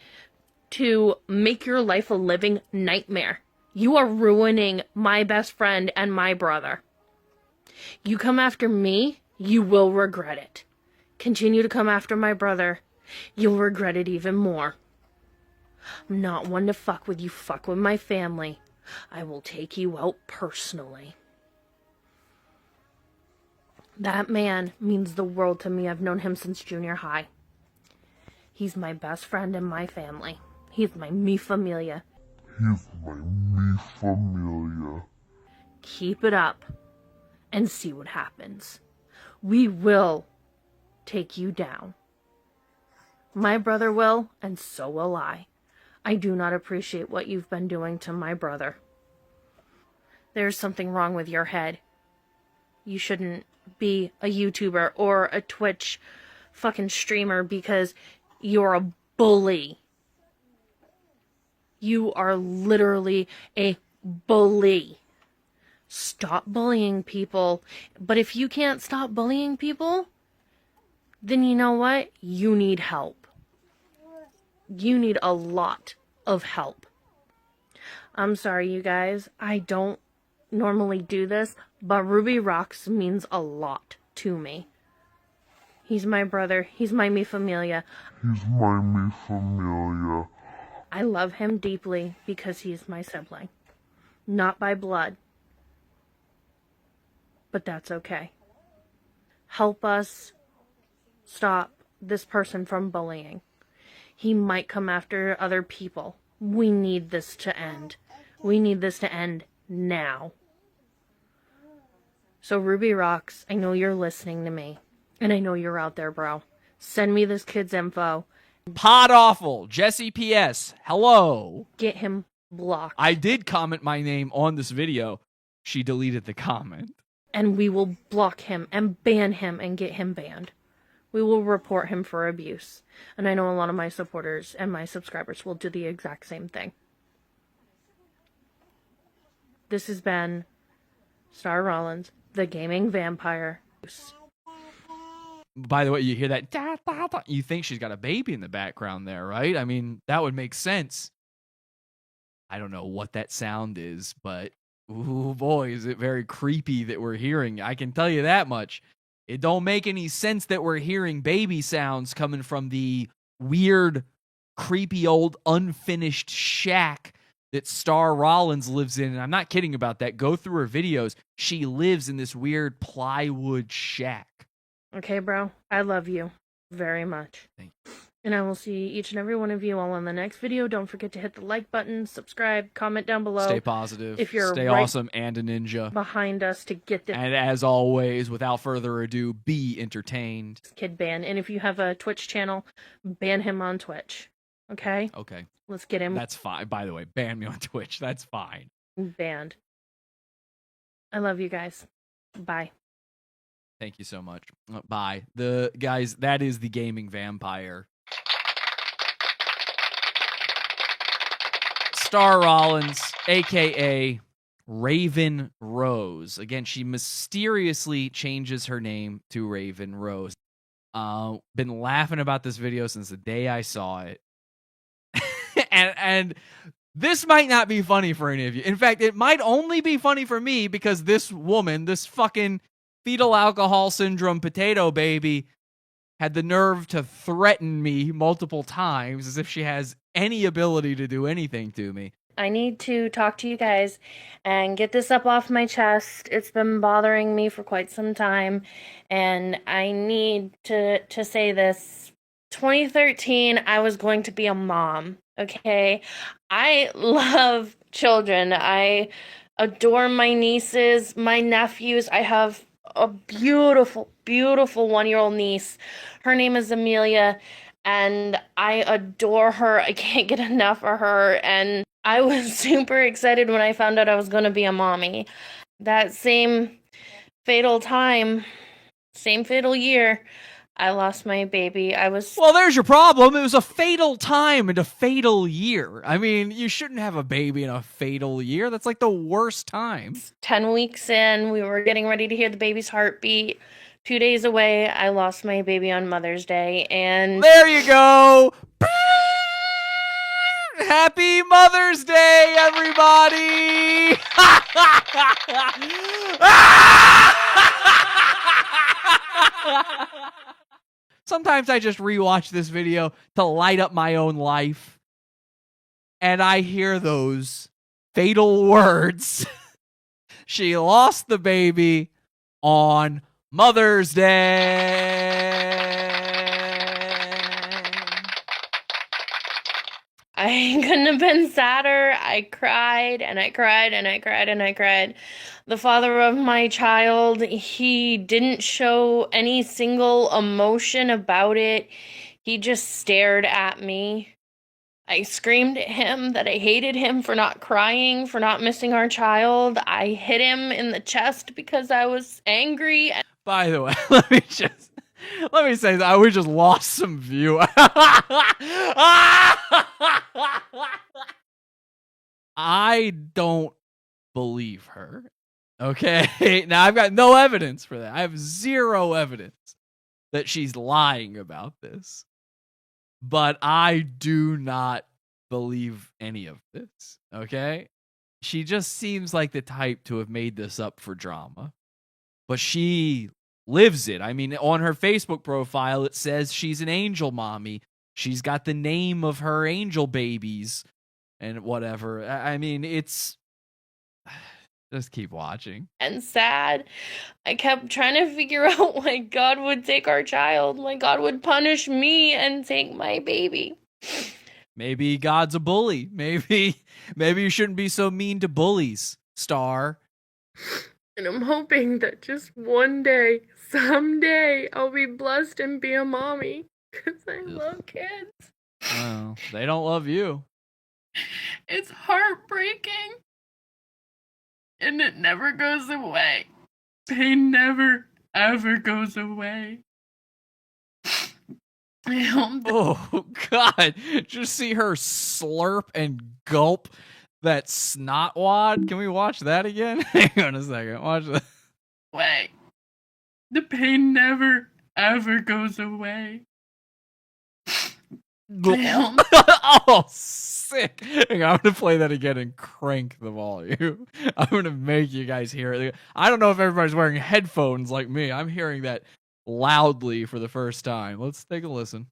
to make your life a living nightmare. You are ruining my best friend and my brother. You come after me, you will regret it. Continue to come after my brother, you'll regret it even more. I'm not one to fuck with you, fuck with my family. I will take you out personally. That man means the world to me. I've known him since junior high. He's my best friend in my family. He's my mi familia. He's my mi familia. Keep it up and see what happens. We will take you down. My brother will, and so will I. I do not appreciate what you've been doing to my brother. There's something wrong with your head. You shouldn't be a YouTuber or a Twitch fucking streamer because you're a bully. You are literally a bully. Stop bullying people. But if you can't stop bullying people, then you know what? You need help. You need a lot of help. I'm sorry, you guys. I don't normally do this, but Ruby Rocks means a lot to me. He's my brother. He's my mi familia. He's my mi familia. I love him deeply because he's my sibling. Not by blood. But that's okay. Help us stop this person from bullying. He might come after other people. We need this to end. We need this to end now. So Ruby Rocks, I know you're listening to me. And I know you're out there, bro. Send me this kid's info. Pod Awful, Jesse PS, hello. Get him blocked. I did comment my name on this video. She deleted the comment. And we will block him and ban him and get him banned. We will report him for abuse. And I know a lot of my supporters and my subscribers will do the exact same thing. This has been Star Rollins, the gaming vampire. By the way, you hear that? Da, da, da. You think she's got a baby in the background there, right? I mean, that would make sense. I don't know what that sound is, but ooh boy, is it very creepy that we're hearing. I can tell you that much. It don't make any sense that we're hearing baby sounds coming from the weird, creepy old unfinished shack that Star Rollins lives in. And I'm not kidding about that. Go through her videos. She lives in this weird plywood shack. Okay, bro. I love you very much. Thank you. And I will see each and every one of you all on the next video. Don't forget to hit the like button, subscribe, comment down below. Stay positive. If you're Stay right awesome and a ninja. behind us to get this And as always, without further ado, be entertained. kid banned. And if you have a Twitch channel, ban him on Twitch. Okay? Okay. Let's get him That's fine. By the way, ban me on Twitch. That's fine. banned. I love you guys. Bye. Thank you so much. Bye. The guys, that is the gaming vampire. Star Rollins, aka Raven Rose. Again, she mysteriously changes her name to Raven Rose. Been laughing about this video since the day I saw it. and this might not be funny for any of you. In fact, it might only be funny for me because this woman, this fucking fetal alcohol syndrome potato baby, had the nerve to threaten me multiple times as if she has any ability to do anything to me. I need to talk to you guys and get this up off my chest. It's been bothering me for quite some time, and I need to say this. 2013, I was going to be a mom, okay? I love children. I adore my nieces, my nephews. I have a beautiful, beautiful 1-year-old niece. Her name is Amelia, and I adore her. I can't get enough of her, and I was super excited when I found out I was going to be a mommy. That same fatal time, same fatal year, I lost my baby. Well, there's your problem. It was a fatal time and a fatal year. I mean, you shouldn't have a baby in a fatal year. That's like the worst time. 10 weeks in, we were getting ready to hear the baby's heartbeat. 2 days away, I lost my baby on Mother's Day, and there you go. Happy Mother's Day, everybody! Sometimes I just rewatch this video to light up my own life, and I hear those fatal words. She lost the baby on Mother's Day. I couldn't have been sadder. I cried and I cried and I cried and I cried. The father of my child, he didn't show any single emotion about it. He just stared at me. I screamed at him that I hated him for not crying, for not missing our child. I hit him in the chest because I was angry. By the way, let me say that we just lost some view. I don't believe her. Okay? Now, I've got no evidence for that. I have zero evidence that she's lying about this. But I do not believe any of this. Okay? She just seems like the type to have made this up for drama. But she lives it. I mean, on her Facebook profile, it says she's an angel mommy. She's got the name of her angel babies and whatever. I mean, it's... Just keep watching. And sad. I kept trying to figure out why God would take our child, why God would punish me and take my baby. Maybe God's a bully. Maybe you shouldn't be so mean to bullies, Star. And I'm hoping that just one day, someday, I'll be blessed and be a mommy. Because I love kids. Well, they don't love you. It's heartbreaking. And it never goes away. Pain never, ever goes away. I hope Oh, God. Just see her slurp and gulp that snot wad. Can we watch that again? Hang on a second. Watch that. way. The pain never, ever goes away. Oh, sick. Hang on, I'm going to play that again and crank the volume. I'm going to make you guys hear it. I don't know if everybody's wearing headphones like me. I'm hearing that loudly for the first time. Let's take a listen.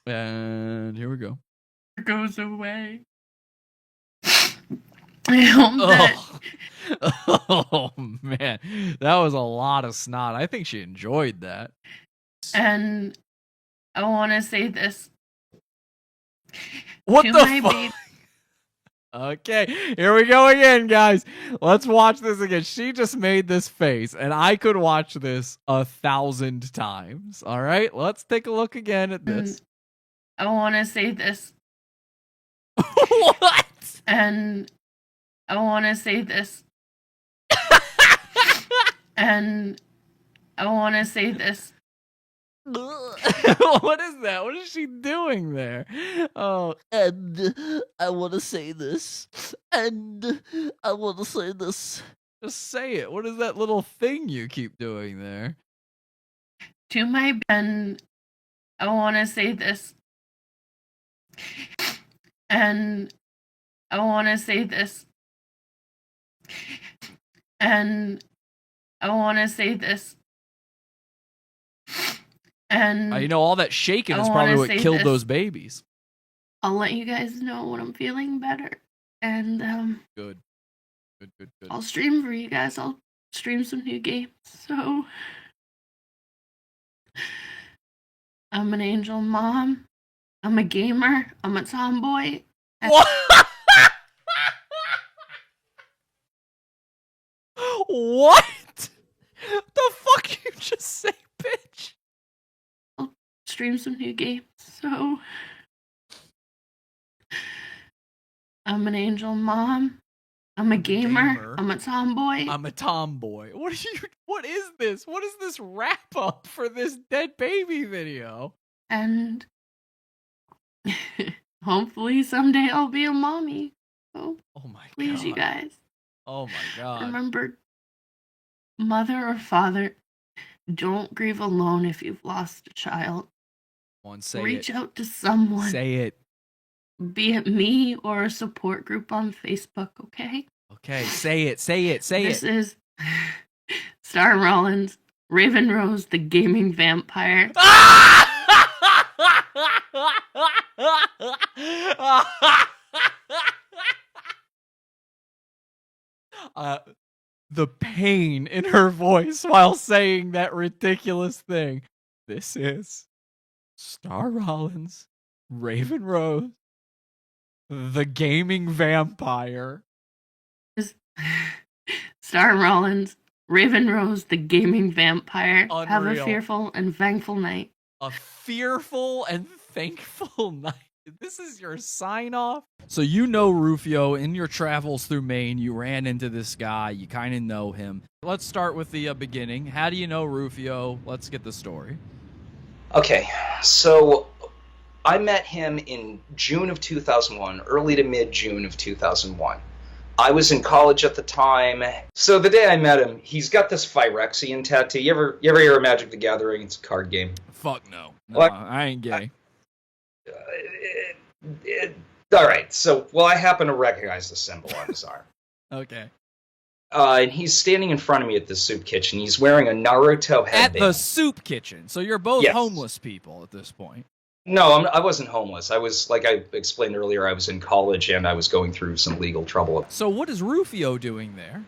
And here we go. Goes away. I hope that Oh, man. That was a lot of snot. I think she enjoyed that. and I want to say this. What to the my fuck? baby. Okay, here we go again, guys. Let's watch this again. She just made this face, and I could watch this 1,000 times. All right, let's take a look again at this. I want to say this. What? And I want to say this. And I want to say this. What is that? What is she doing there? Oh, And I want to say this. And I want to say this. just say it. What is that little thing you keep doing there? To my Ben, I want to say this. And I want to say this. And I want to say this. And You know, all that shaking I is probably wanna what say killed this. those babies. I'll let you guys know when I'm feeling better. And Good. Good. I'll stream for you guys. I'll stream some new games. So I'm an angel mom. I'm a gamer. I'm a tomboy. What? What? The fuck you just say, bitch? I'll stream some new games. So I'm an angel mom. I'm a gamer. I'm a tomboy. I'm a tomboy. What is this? What is this wrap up for this dead baby video? And hopefully someday I'll be a mommy. So Oh my please, god. you guys, Oh my god. remember, mother or father, don't grieve alone if you've lost a child. Come on, say Reach it. out to someone, Say it. be it me or a support group on Facebook, okay? Okay, say it. Say it. Say This it. is Star Rollins, Raven Rose, the gaming vampire. The pain in her voice while saying that ridiculous thing. This is Star Rollins, Raven Rose, the gaming vampire. Star Rollins, Raven Rose, the gaming vampire. Have a Unreal. fearful and thankful night. A fearful and thankful night. This is your sign off. So you know Ruphio, in your travels through Maine, you ran into this guy. You kind of know him. Let's start with the beginning. How do you know Ruphio? Let's get the story. Okay, so I met him in June of 2001, early to mid-June of 2001. I was in college at the time. So the day I met him, he's got this Phyrexian tattoo. You ever hear of Magic the Gathering? It's a card game. Fuck no. No, What? I ain't gay. All right, so, well, I happen to recognize the symbol on his arm. Okay. And he's standing in front of me at the soup kitchen. He's wearing a Naruto At headband. the soup kitchen. So you're both Yes. homeless people at this point. No, I wasn't homeless. I was, like I explained earlier, I was in college and I was going through some legal trouble. So what is Ruphio doing there?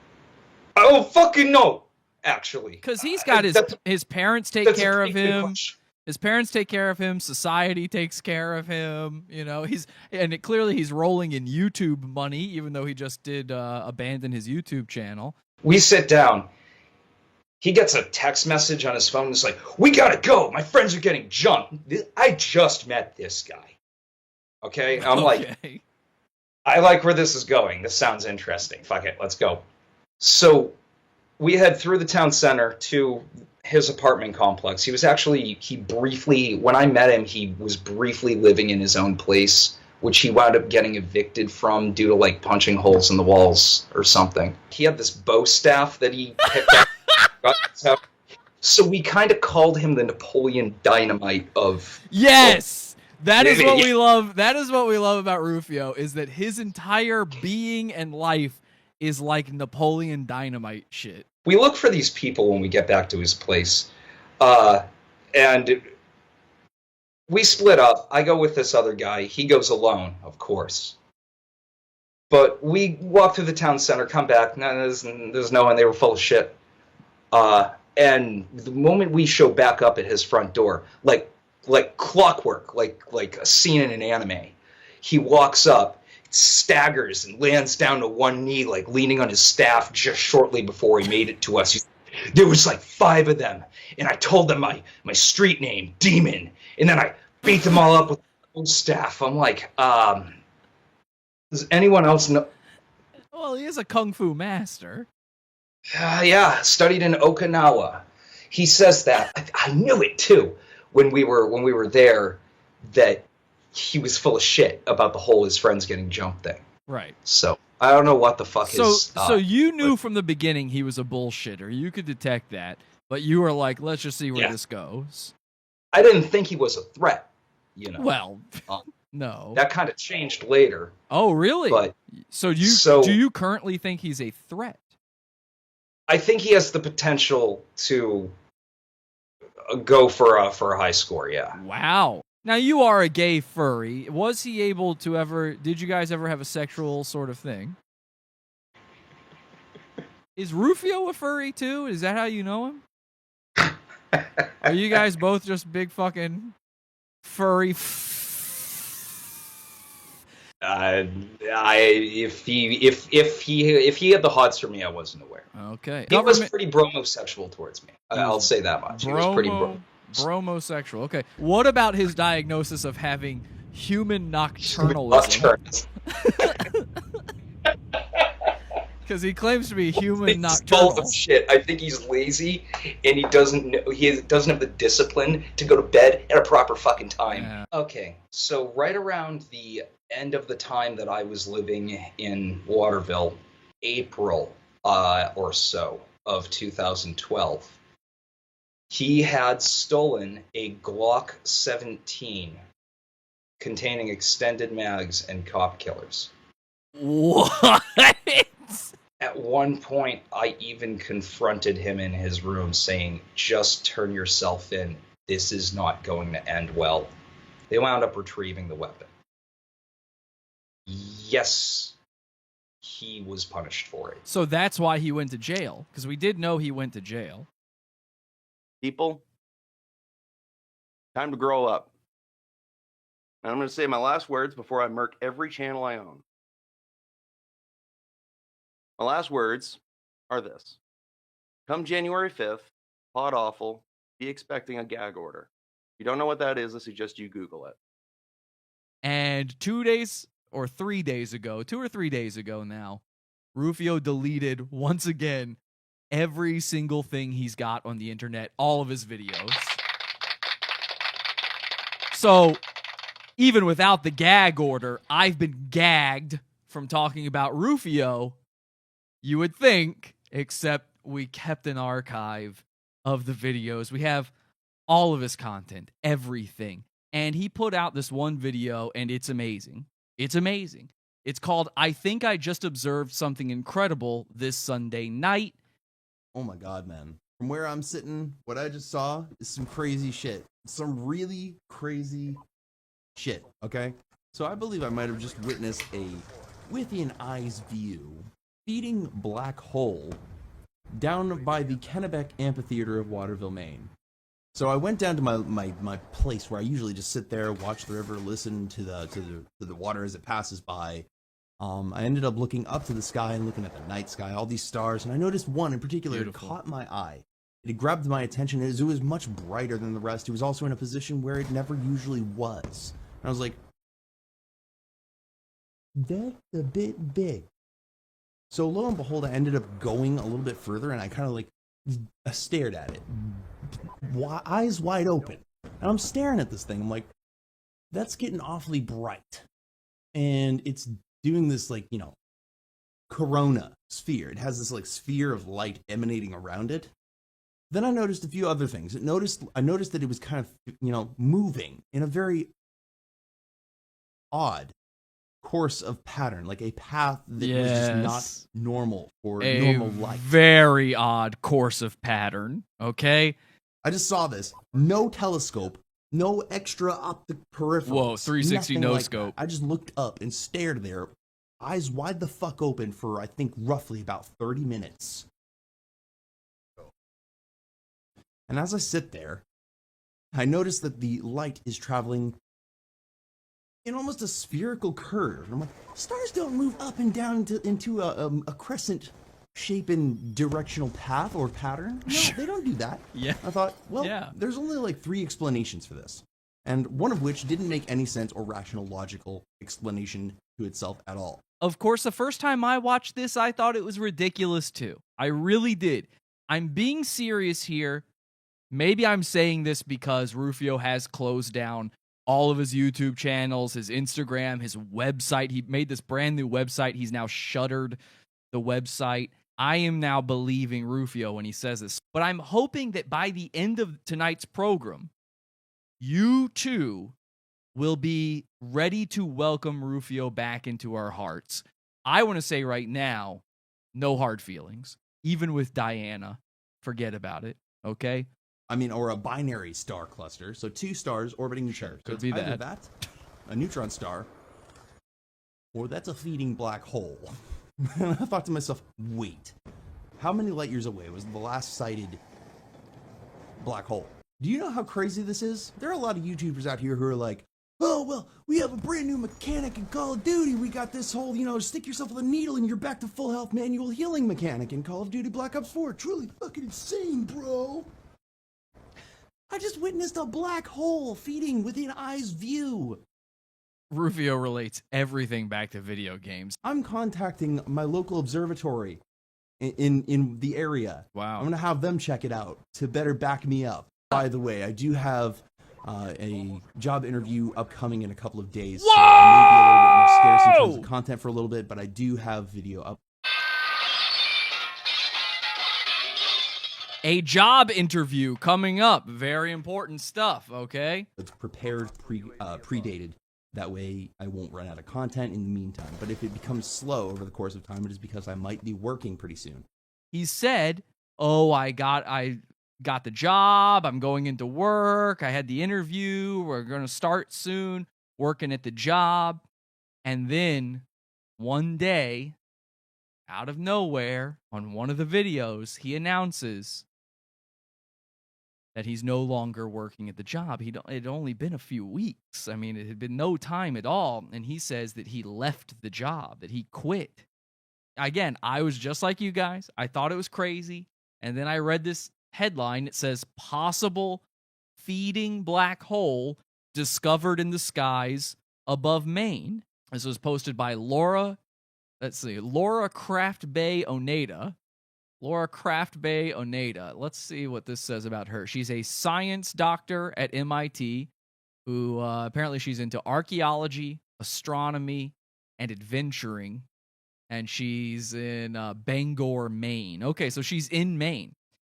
I don't fucking know, actually. Because he's got his parents take that's a care of pretty good him. question. His parents take care of him. Society takes care of him. You know, clearly he's rolling in YouTube money, even though he just did abandon his YouTube channel. We sit down. He gets a text message on his phone. It's like, we gotta go. My friends are getting jumped. I just met this guy. Okay? I'm like, I like where this is going. This sounds interesting. Fuck it. Let's go. So we head through the town center to his apartment complex. He briefly, when I met him, he was briefly living in his own place, which he wound up getting evicted from due to, like, punching holes in the walls or something. He had this bow staff that he picked up. So we kind of called him the Napoleon Dynamite of... Yes! That is what we love. That is what we love about Ruphio, is that his entire being and life is like Napoleon Dynamite shit. We look for these people when we get back to his place. And we split up. I go with this other guy. He goes alone, of course. But we walk through the town center, come back. No, there's no one. They were full of shit. And the moment we show back up at his front door, like clockwork, like a scene in an anime, he walks up, staggers, and lands down to one knee, like leaning on his staff just shortly before he made it to us. There was like 5 of them, and I told them my street name, Demon, and then I beat them all up with my own staff. I'm like, does anyone else know? Well, he is a kung fu master. Yeah, studied in Okinawa. He says that. I knew it too when we were there, that he was full of shit about the whole his friends getting jumped thing. Right. So I don't know what the fuck is. So you knew from the beginning he was a bullshitter. You could detect that, but you were like, let's just see where this goes. I didn't think he was a threat. You know. Well, no. That kind of changed later. Oh, really? But so do you currently think he's a threat? I think he has the potential to go for a high score. Yeah. Wow. Now, you are a gay furry. Was he able to ever... Did you guys ever have a sexual sort of thing? Is Ruphio a furry, too? Is that how you know him? Are you guys both just big fucking furry... If he had the hots for me, I wasn't aware. Okay. He was pretty bromosexual towards me. I'll say that much. He was pretty bromosexual. Okay. What about his diagnosis of having human nocturnalism? Because he claims to be human nocturnal. Full of shit. I think he's lazy, and he doesn't have the discipline to go to bed at a proper fucking time. Yeah. Okay, so right around the end of the time that I was living in Waterville, April or so of 2012, he had stolen a Glock 17 containing extended mags and cop killers. What? At one point, I even confronted him in his room saying, just turn yourself in. This is not going to end well. They wound up retrieving the weapon. Yes, he was punished for it. So that's why he went to jail, because we did know he went to jail. People, time to grow up. And I'm going to say my last words before I murk every channel I own. My last words are this. Come January 5th, Pod Awful, be expecting a gag order. If you don't know what that is, I suggest you Google it. And 2 days or 3 days ago, 2 or 3 days ago now, Ruphio deleted once again every single thing he's got on the internet, all of his videos. So even without the gag order, I've been gagged from talking about Ruphio. You would think, except we kept an archive of the videos. We have all of his content, everything. And he put out this one video, and it's amazing. It's amazing. It's called, I Think I Just Observed Something Incredible This Sunday Night. Oh my God, man. From where I'm sitting, what I just saw is some crazy shit. Some really crazy shit, okay? So I believe I might have just witnessed a within eye's view feeding black hole down by the Kennebec Amphitheater of Waterville, Maine. So I went down to my place where I usually just sit there, watch the river, listen to the water as it passes by. I ended up looking up to the sky and looking at the night sky, all these stars, and I noticed one in particular that caught my eye. It had grabbed my attention. It was much brighter than the rest. It was also in a position where it never usually was. And I was like, that's a bit big. So lo and behold, I ended up going a little bit further, and I kind of like stared at it, eyes wide open. And I'm staring at this thing. I'm like, that's getting awfully bright. And it's doing this, like, you know, corona sphere. It has this, like, sphere of light emanating around it. Then I noticed a few other things. I noticed that it was kind of, you know, moving in a very odd course of pattern, like a path that was just Yes. not normal for A normal light. very odd course of pattern. Okay. I just saw this. No telescope, no extra optic peripherals. Whoa, 360 nothing no like scope. that. I just looked up and stared there, eyes wide the fuck open for, I think, roughly about 30 minutes. And as I sit there, I notice that the light is traveling in almost a spherical curve. And I'm like, stars don't move up and down into a crescent shape and directional path or pattern. No, they don't do that. Yeah. I thought, well, Yeah. there's only like 3 explanations for this. And one of which didn't make any sense or rational, logical explanation to itself at all. Of course, the first time I watched this, I thought it was ridiculous too. I really did. I'm being serious here. Maybe I'm saying this because Ruphio has closed down all of his YouTube channels, his Instagram, his website. He made this brand new website. He's now shuttered the website. I am now believing Ruphio when he says this. But I'm hoping that by the end of tonight's program, you too will be ready to welcome Ruphio back into our hearts. I want to say right now, no hard feelings. Even with Diana, forget about it, okay? I mean, or a binary star cluster. So 2 stars orbiting each other. So Could it's be either that. a neutron star, or that's a feeding black hole. And I thought to myself, wait, how many light years away was the last sighted black hole? Do you know how crazy this is? There are a lot of YouTubers out here who are like, oh, well, we have a brand new mechanic in Call of Duty. We got this whole, stick yourself with a needle and you're back to full health manual healing mechanic in Call of Duty Black Ops 4. Truly fucking insane, bro. I just witnessed a black hole feeding within eye's view. Ruphio relates everything back to video games. I'm contacting my local observatory in the area. Wow. I'm going to have them check it out to better back me up. By the way, I do have a job interview upcoming in a couple of days. So I may be a little bit more scarce in terms of content for a little bit, but I do have video up. A job interview coming up. Very important stuff, okay? It's prepared, predated. That way I won't run out of content in the meantime. But if it becomes slow over the course of time, it is because I might be working pretty soon. He said, oh, I got the job. I'm going into work. I had the interview. We're going to start soon working at the job. And then one day, out of nowhere, on one of the videos, he announces that he's no longer working at the job. It had only been a few weeks. I mean, it had been no time at all. And he says that he left the job, that he quit. Again, I was just like you guys. I thought it was crazy. And then I read this headline. It says, possible feeding black hole discovered in the skies above Maine. This was posted by Laura Craft Bay Oneida. Laura Craft Bay Oneida. Let's see what this says about her. She's a science doctor at MIT who apparently she's into archaeology, astronomy, and adventuring. And she's in Bangor, Maine. Okay, so she's in Maine.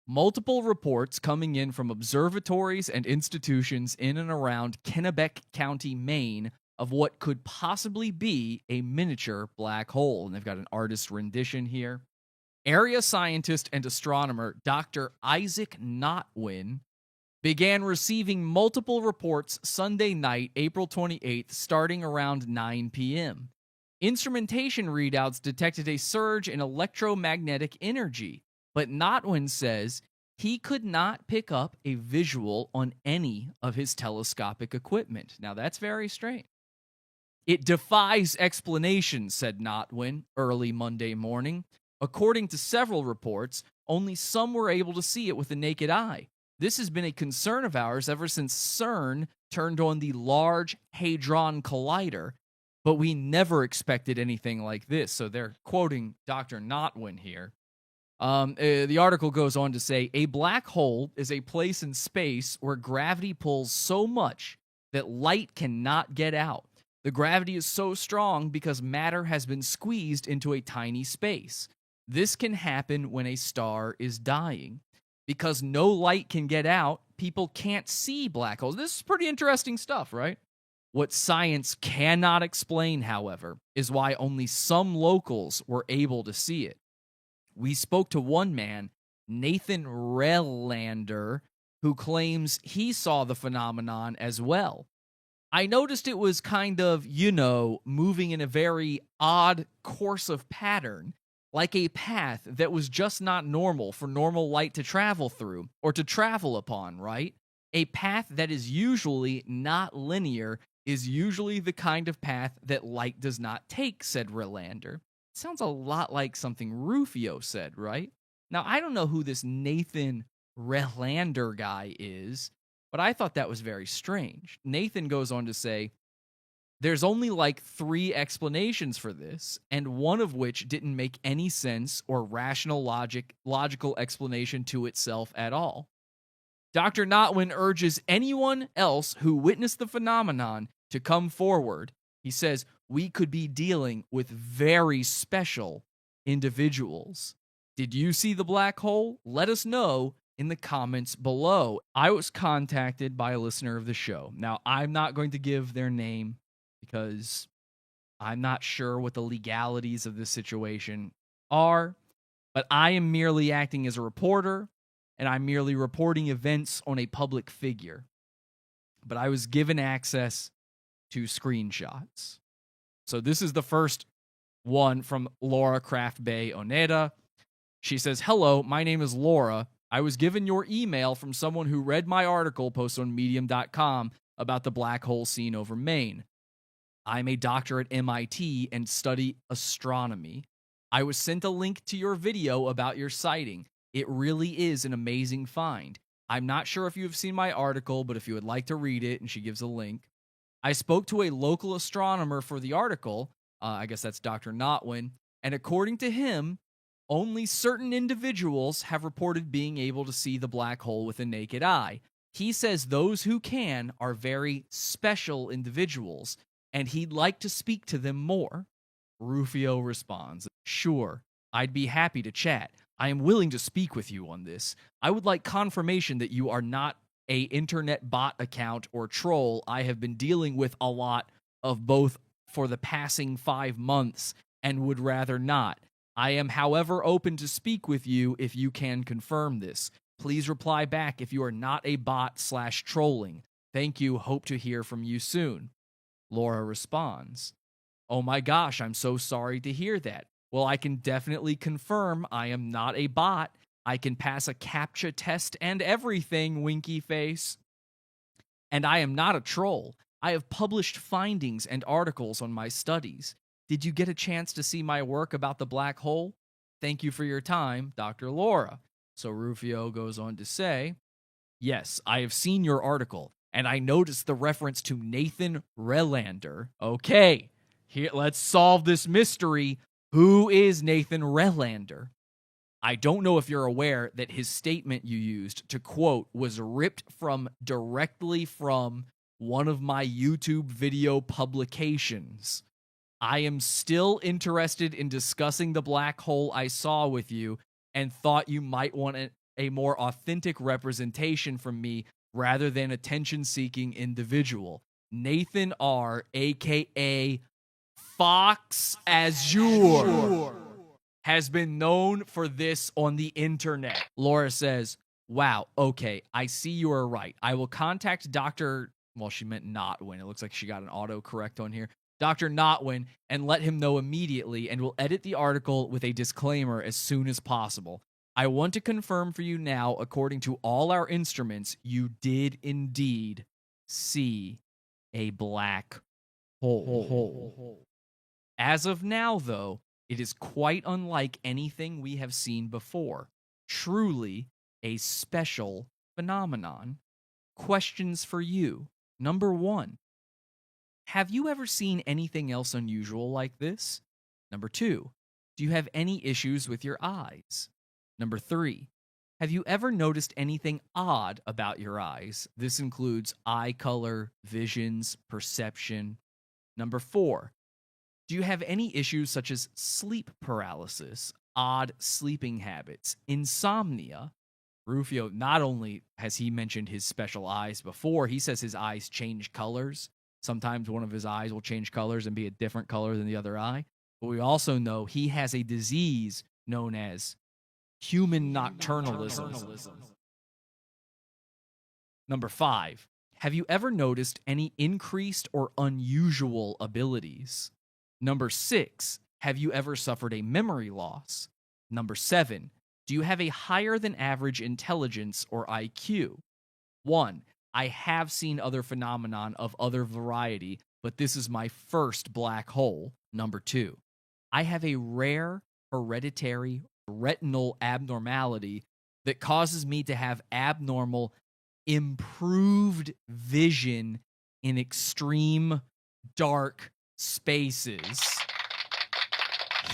Multiple reports coming in from observatories and institutions in and around Kennebec County, Maine, of what could possibly be a miniature black hole. And they've got an artist rendition here. Area scientist and astronomer Dr. Isaac Notwin began receiving multiple reports Sunday night, April 28th, starting around 9 p.m. Instrumentation readouts detected a surge in electromagnetic energy, but Notwin says he could not pick up a visual on any of his telescopic equipment. Now, that's very strange. It defies explanation, said Notwin early Monday morning. According to several reports, only some were able to see it with the naked eye. This has been a concern of ours ever since CERN turned on the Large Hadron Collider, but we never expected anything like this. So they're quoting Dr. Notwin here. The article goes on to say, a black hole is a place in space where gravity pulls so much that light cannot get out. The gravity is so strong because matter has been squeezed into a tiny space. This can happen when a star is dying. Because no light can get out, people can't see black holes. This is pretty interesting stuff, right? What science cannot explain, however, is why only some locals were able to see it. We spoke to one man, Nathan Relander, who claims he saw the phenomenon as well. I noticed it was kind of, moving in a very odd course of pattern, like a path that was just not normal for normal light to travel through or to travel upon, right? A path that is usually not linear is usually the kind of path that light does not take, said Relander. Sounds a lot like something Ruphio said, right? Now, I don't know who this Nathan Relander guy is, but I thought that was very strange. Nathan goes on to say, there's only like 3 explanations for this, and one of which didn't make any sense or rational logical explanation to itself at all. Dr. Notwin urges anyone else who witnessed the phenomenon to come forward. He says, we could be dealing with very special individuals. Did you see the black hole? Let us know in the comments below. I was contacted by a listener of the show. Now, I'm not going to give their name because I'm not sure what the legalities of this situation are, but I am merely acting as a reporter, and I'm merely reporting events on a public figure. But I was given access to screenshots. So this is the first one from Laura Craft Bay Oneda. She says, hello, my name is Laura. I was given your email from someone who read my article posted on medium.com about the black hole scene over Maine. I'm a doctor at MIT and study astronomy. I was sent a link to your video about your sighting. It really is an amazing find. I'm not sure if you have seen my article, but if you would like to read it, and she gives a link. I spoke to a local astronomer for the article, I guess that's Dr. Notwin, and according to him, only certain individuals have reported being able to see the black hole with a naked eye. He says those who can are very special individuals, and he'd like to speak to them more. Ruphio responds, sure, I'd be happy to chat. I am willing to speak with you on this. I would like confirmation that you are not a internet bot account or troll. I have been dealing with a lot of both for the passing 5 months and would rather not. I am, however, open to speak with you if you can confirm this. Please reply back if you are not a bot/trolling. Thank you. Hope to hear from you soon. Laura responds, oh my gosh, I'm so sorry to hear that. Well, I can definitely confirm I am not a bot. I can pass a CAPTCHA test and everything, winky face. And I am not a troll. I have published findings and articles on my studies. Did you get a chance to see my work about the black hole? Thank you for your time, Dr. Laura. So Ruphio goes on to say, yes, I have seen your article, and I noticed the reference to Nathan Relander. Okay, here, let's solve this mystery. Who is Nathan Relander? I don't know if you're aware that his statement you used to quote was ripped directly from one of my YouTube video publications. I am still interested in discussing the black hole I saw with you and thought you might want a more authentic representation from me rather than attention-seeking individual. Nathan R., a.k.a. Fox Azure, has been known for this on the internet. Laura says, wow, okay, I see you are right. I will contact Dr. Well, she meant Notwin. It looks like she got an autocorrect on here. Dr. Notwin, and let him know immediately, and will edit the article with a disclaimer as soon as possible. I want to confirm for you now, according to all our instruments, you did indeed see a black hole. As of now, though, it is quite unlike anything we have seen before. Truly a special phenomenon. Questions for you. Number 1. Have you ever seen anything else unusual like this? Number 2. Do you have any issues with your eyes? Number 3. Have you ever noticed anything odd about your eyes? This includes eye color, visions, perception. Number 4. Do you have any issues such as sleep paralysis, odd sleeping habits, insomnia? Ruphio, not only has he mentioned his special eyes before, he says his eyes change colors. Sometimes one of his eyes will change colors and be a different color than the other eye. But we also know he has a disease known as human nocturnalism. Number 5, have you ever noticed any increased or unusual abilities? Number 6, have you ever suffered a memory loss? Number 7, do you have a higher than average intelligence or IQ? 1, I have seen other phenomenon of other variety, but this is my first black hole. Number 2, I have a rare hereditary retinal abnormality that causes me to have abnormal improved vision in extreme dark spaces.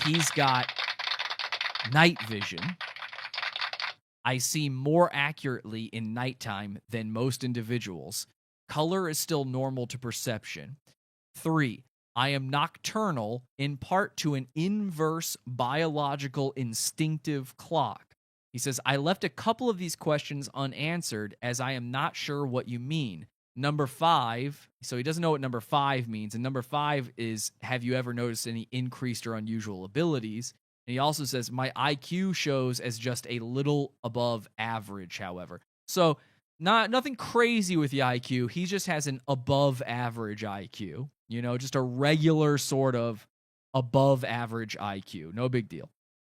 He's got night vision. I see more accurately in nighttime than most individuals. Color is still normal to perception. 3, I am nocturnal in part to an inverse biological instinctive clock. He says, I left a couple of these questions unanswered as I am not sure what you mean. Number 5, so he doesn't know what number 5 means. And number 5 is, have you ever noticed any increased or unusual abilities? And he also says, my IQ shows as just a little above average, however. So nothing crazy with the IQ. He just has an above average IQ. You know, just a regular sort of above average IQ. No big deal.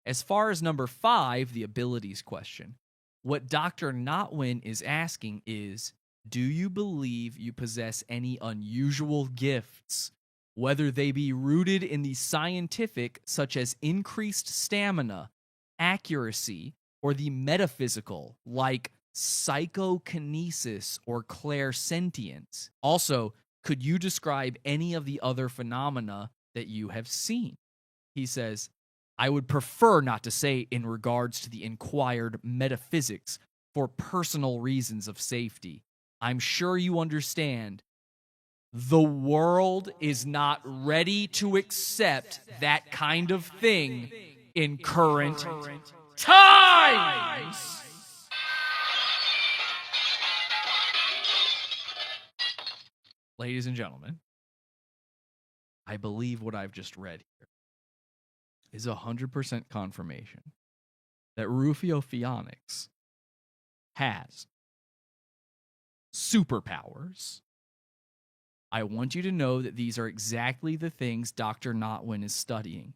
As far as number 5, the abilities question, what Dr. Notwin is asking is, do you believe you possess any unusual gifts, whether they be rooted in the scientific, such as increased stamina, accuracy, or the metaphysical, like psychokinesis or clairsentience? Also, could you describe any of the other phenomena that you have seen? He says, I would prefer not to say in regards to the inquired metaphysics for personal reasons of safety. I'm sure you understand. The world is not ready to accept that kind of thing in current times. Ladies and gentlemen, I believe what I've just read here is 100% confirmation that Ruphio Pheonix has superpowers. I want you to know that these are exactly the things Dr. Notwin is studying,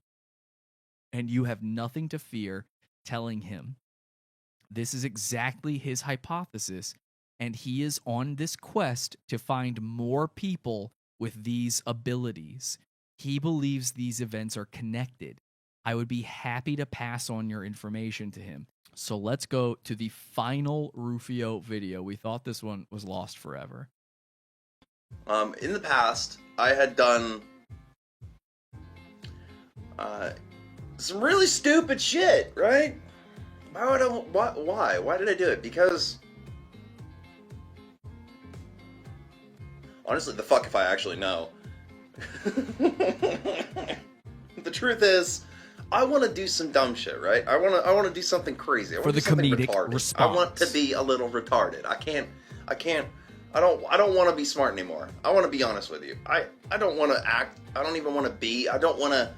and you have nothing to fear telling him. This is exactly his hypothesis, and he is on this quest to find more people with these abilities. He believes these events are connected. I would be happy to pass on your information to him. So let's go to the final Ruphio video. We thought this one was lost forever. In the past, I had done some really stupid shit, right? Why did I do it? Because honestly, the fuck if I actually know. The truth is, I want to do some dumb shit, right? I want to do something crazy. I want For to the do something comedic retarded. response. I want to be a little retarded. I don't want to be smart anymore. I want to be honest with you. I don't want to act. I don't even want to be. I don't want to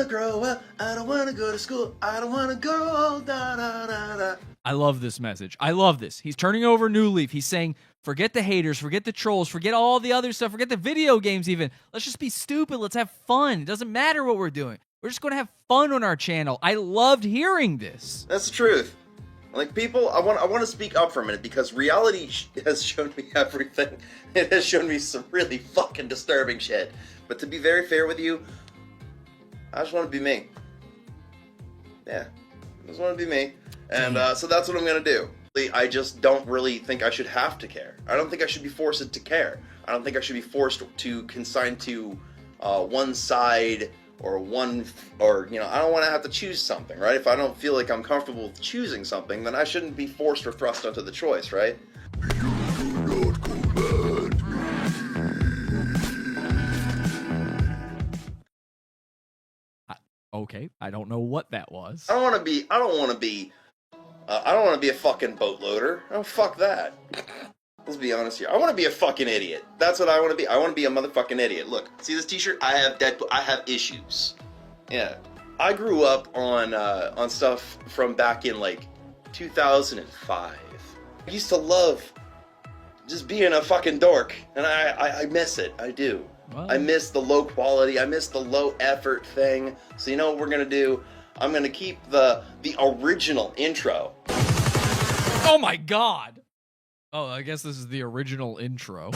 grow up. I don't want to go to school. I don't want to go da da da da. I love this message. I love this. He's turning over a new leaf. He's saying, forget the haters, forget the trolls, forget all the other stuff, forget the video games even. Let's just be stupid. Let's have fun. It doesn't matter what we're doing. We're just going to have fun on our channel. I loved hearing this. That's the truth. Like, people, I want to speak up for a minute, because reality has shown me everything. It has shown me some really fucking disturbing shit. But to be very fair with you, I just want to be me. Yeah, I just want to be me. And so that's what I'm going to do. I just don't really think I should have to care. I don't think I should be forced to care. I don't think I should be forced to consign to one side or I don't want to have to choose something, right? If I don't feel like I'm comfortable with choosing something, then I shouldn't be forced or thrust onto the choice, right? Okay, I don't know what that was. I don't want to be a fucking boatloader. Oh, fuck that. Let's be honest here. I want to be a fucking idiot. That's what I want to be. I want to be a motherfucking idiot. Look, see this t-shirt? I have Deadpool. I have issues. Yeah. I grew up on stuff from back in like 2005. I used to love just being a fucking dork, and I miss it. I do. Well, I miss the low quality. I miss the low effort thing. So you know what we're gonna do? I'm gonna keep the original intro. oh my god. Oh, I guess this is the original intro.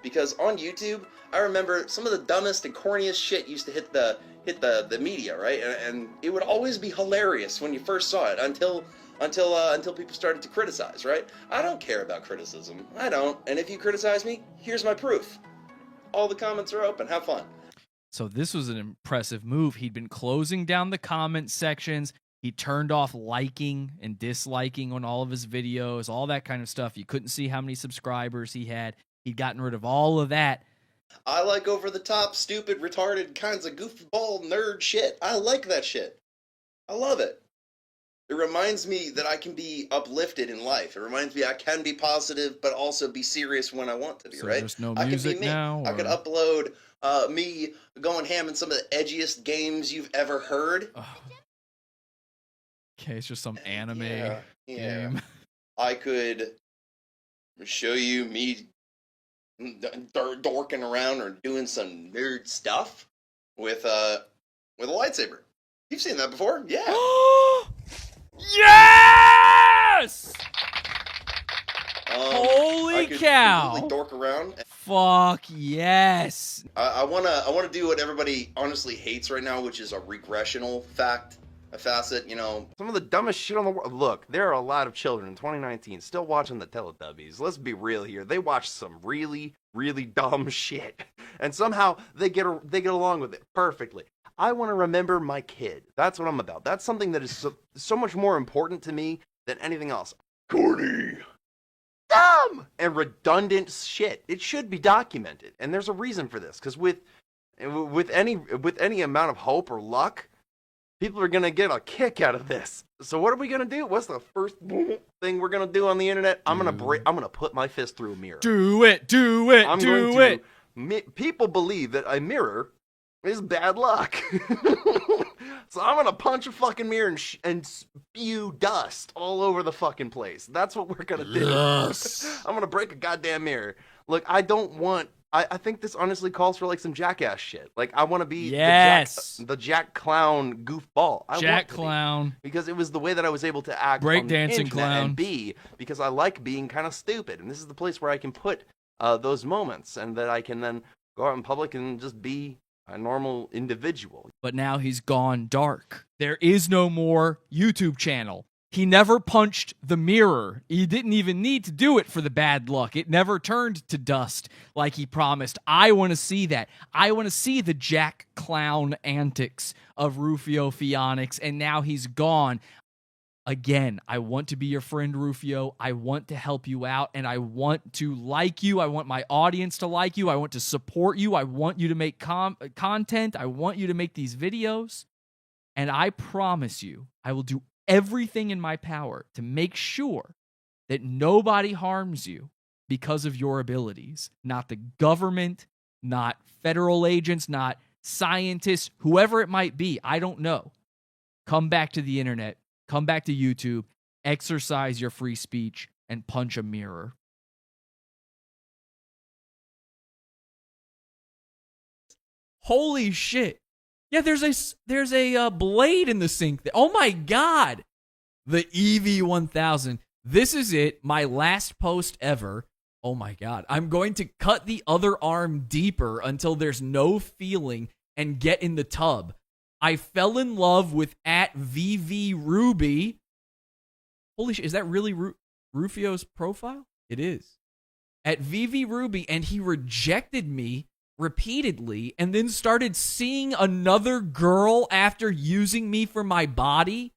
Because on YouTube, I remember some of the dumbest and corniest shit used to hit the media, right? And it would always be hilarious when you first saw it until people started to criticize, right? I don't care about criticism. I don't. And if you criticize me, here's my proof. All the comments are open. Have fun. So this was an impressive move. He'd been closing down the comment sections. He turned off liking and disliking on all of his videos, all that kind of stuff. You couldn't see how many subscribers he had. He'd gotten rid of all of that. I like over-the-top, stupid, retarded kinds of goofball nerd shit. I like that shit. I love it. It reminds me that I can be uplifted in life. It reminds me I can be positive, but also be serious when I want to be, So right? there's no I can music be me. now, I could or- upload me going ham in some of the edgiest games you've ever heard. Okay, it's just some anime Yeah. game. I could show you me dorking around or doing some nerd stuff with a lightsaber. You've seen that before, yeah. Yes! I Holy could cow! completely dork around. Fuck yes! I wanna do what everybody honestly hates right now, which is a regressional facet, you know. Some of the dumbest shit on the world. Look, there are a lot of children in 2019 still watching the Teletubbies. Let's be real here. They watch some really, really dumb shit, and somehow they get along with it perfectly. I want to remember my kid. That's what I'm about. That's something that is so much more important to me than anything else. Corny, dumb, and redundant shit. It should be documented, and there's a reason for this. Because with any amount of hope or luck, people are gonna get a kick out of this. So what are we gonna do? What's the first thing we're gonna do on the internet? I'm gonna put my fist through a mirror. Do it! Do it! Do it! People believe that a mirror is bad luck. So I'm gonna punch a fucking mirror and spew dust all over the fucking place. That's what we're gonna do. Yes. I'm gonna break a goddamn mirror. Look, I don't want. I think this honestly calls for like some jackass shit. Like I want to be the Jack Clown goofball. Jack Clown. Because it was the way that I was able to act Break on the dancing internet clown. and be, because I like being kind of stupid, and this is the place where I can put those moments, and that I can then go out in public and just be a normal individual. But now he's gone dark. There is no more YouTube channel. He never punched the mirror. He didn't even need to do it for the bad luck. It never turned to dust like he promised. I want to see that. I want to see the Jack Clown antics of Ruphio Pheonix, and now he's gone. Again, I want to be your friend, Ruphio. I want to help you out, and I want to like you. I want my audience to like you. I want to support you. I want you to make content. I want you to make these videos. And I promise you, I will do everything in my power to make sure that nobody harms you because of your abilities. Not the government, not federal agents, not scientists, whoever it might be. I don't know. Come back to the internet. Come back to YouTube, exercise your free speech, and punch a mirror. Holy shit. Yeah, there's a blade in the sink. Oh my god. The EV1000. This is it. My last post ever. Oh my god. I'm going to cut the other arm deeper until there's no feeling and get in the tub. I fell in love with @VVRuby. Holy shit, is that really Ruphio's profile? It is. @VVRuby, and he rejected me repeatedly and then started seeing another girl after using me for my body.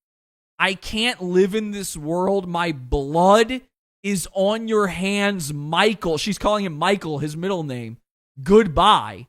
I can't live in this world. My blood is on your hands, Michael. She's calling him Michael, his middle name. Goodbye.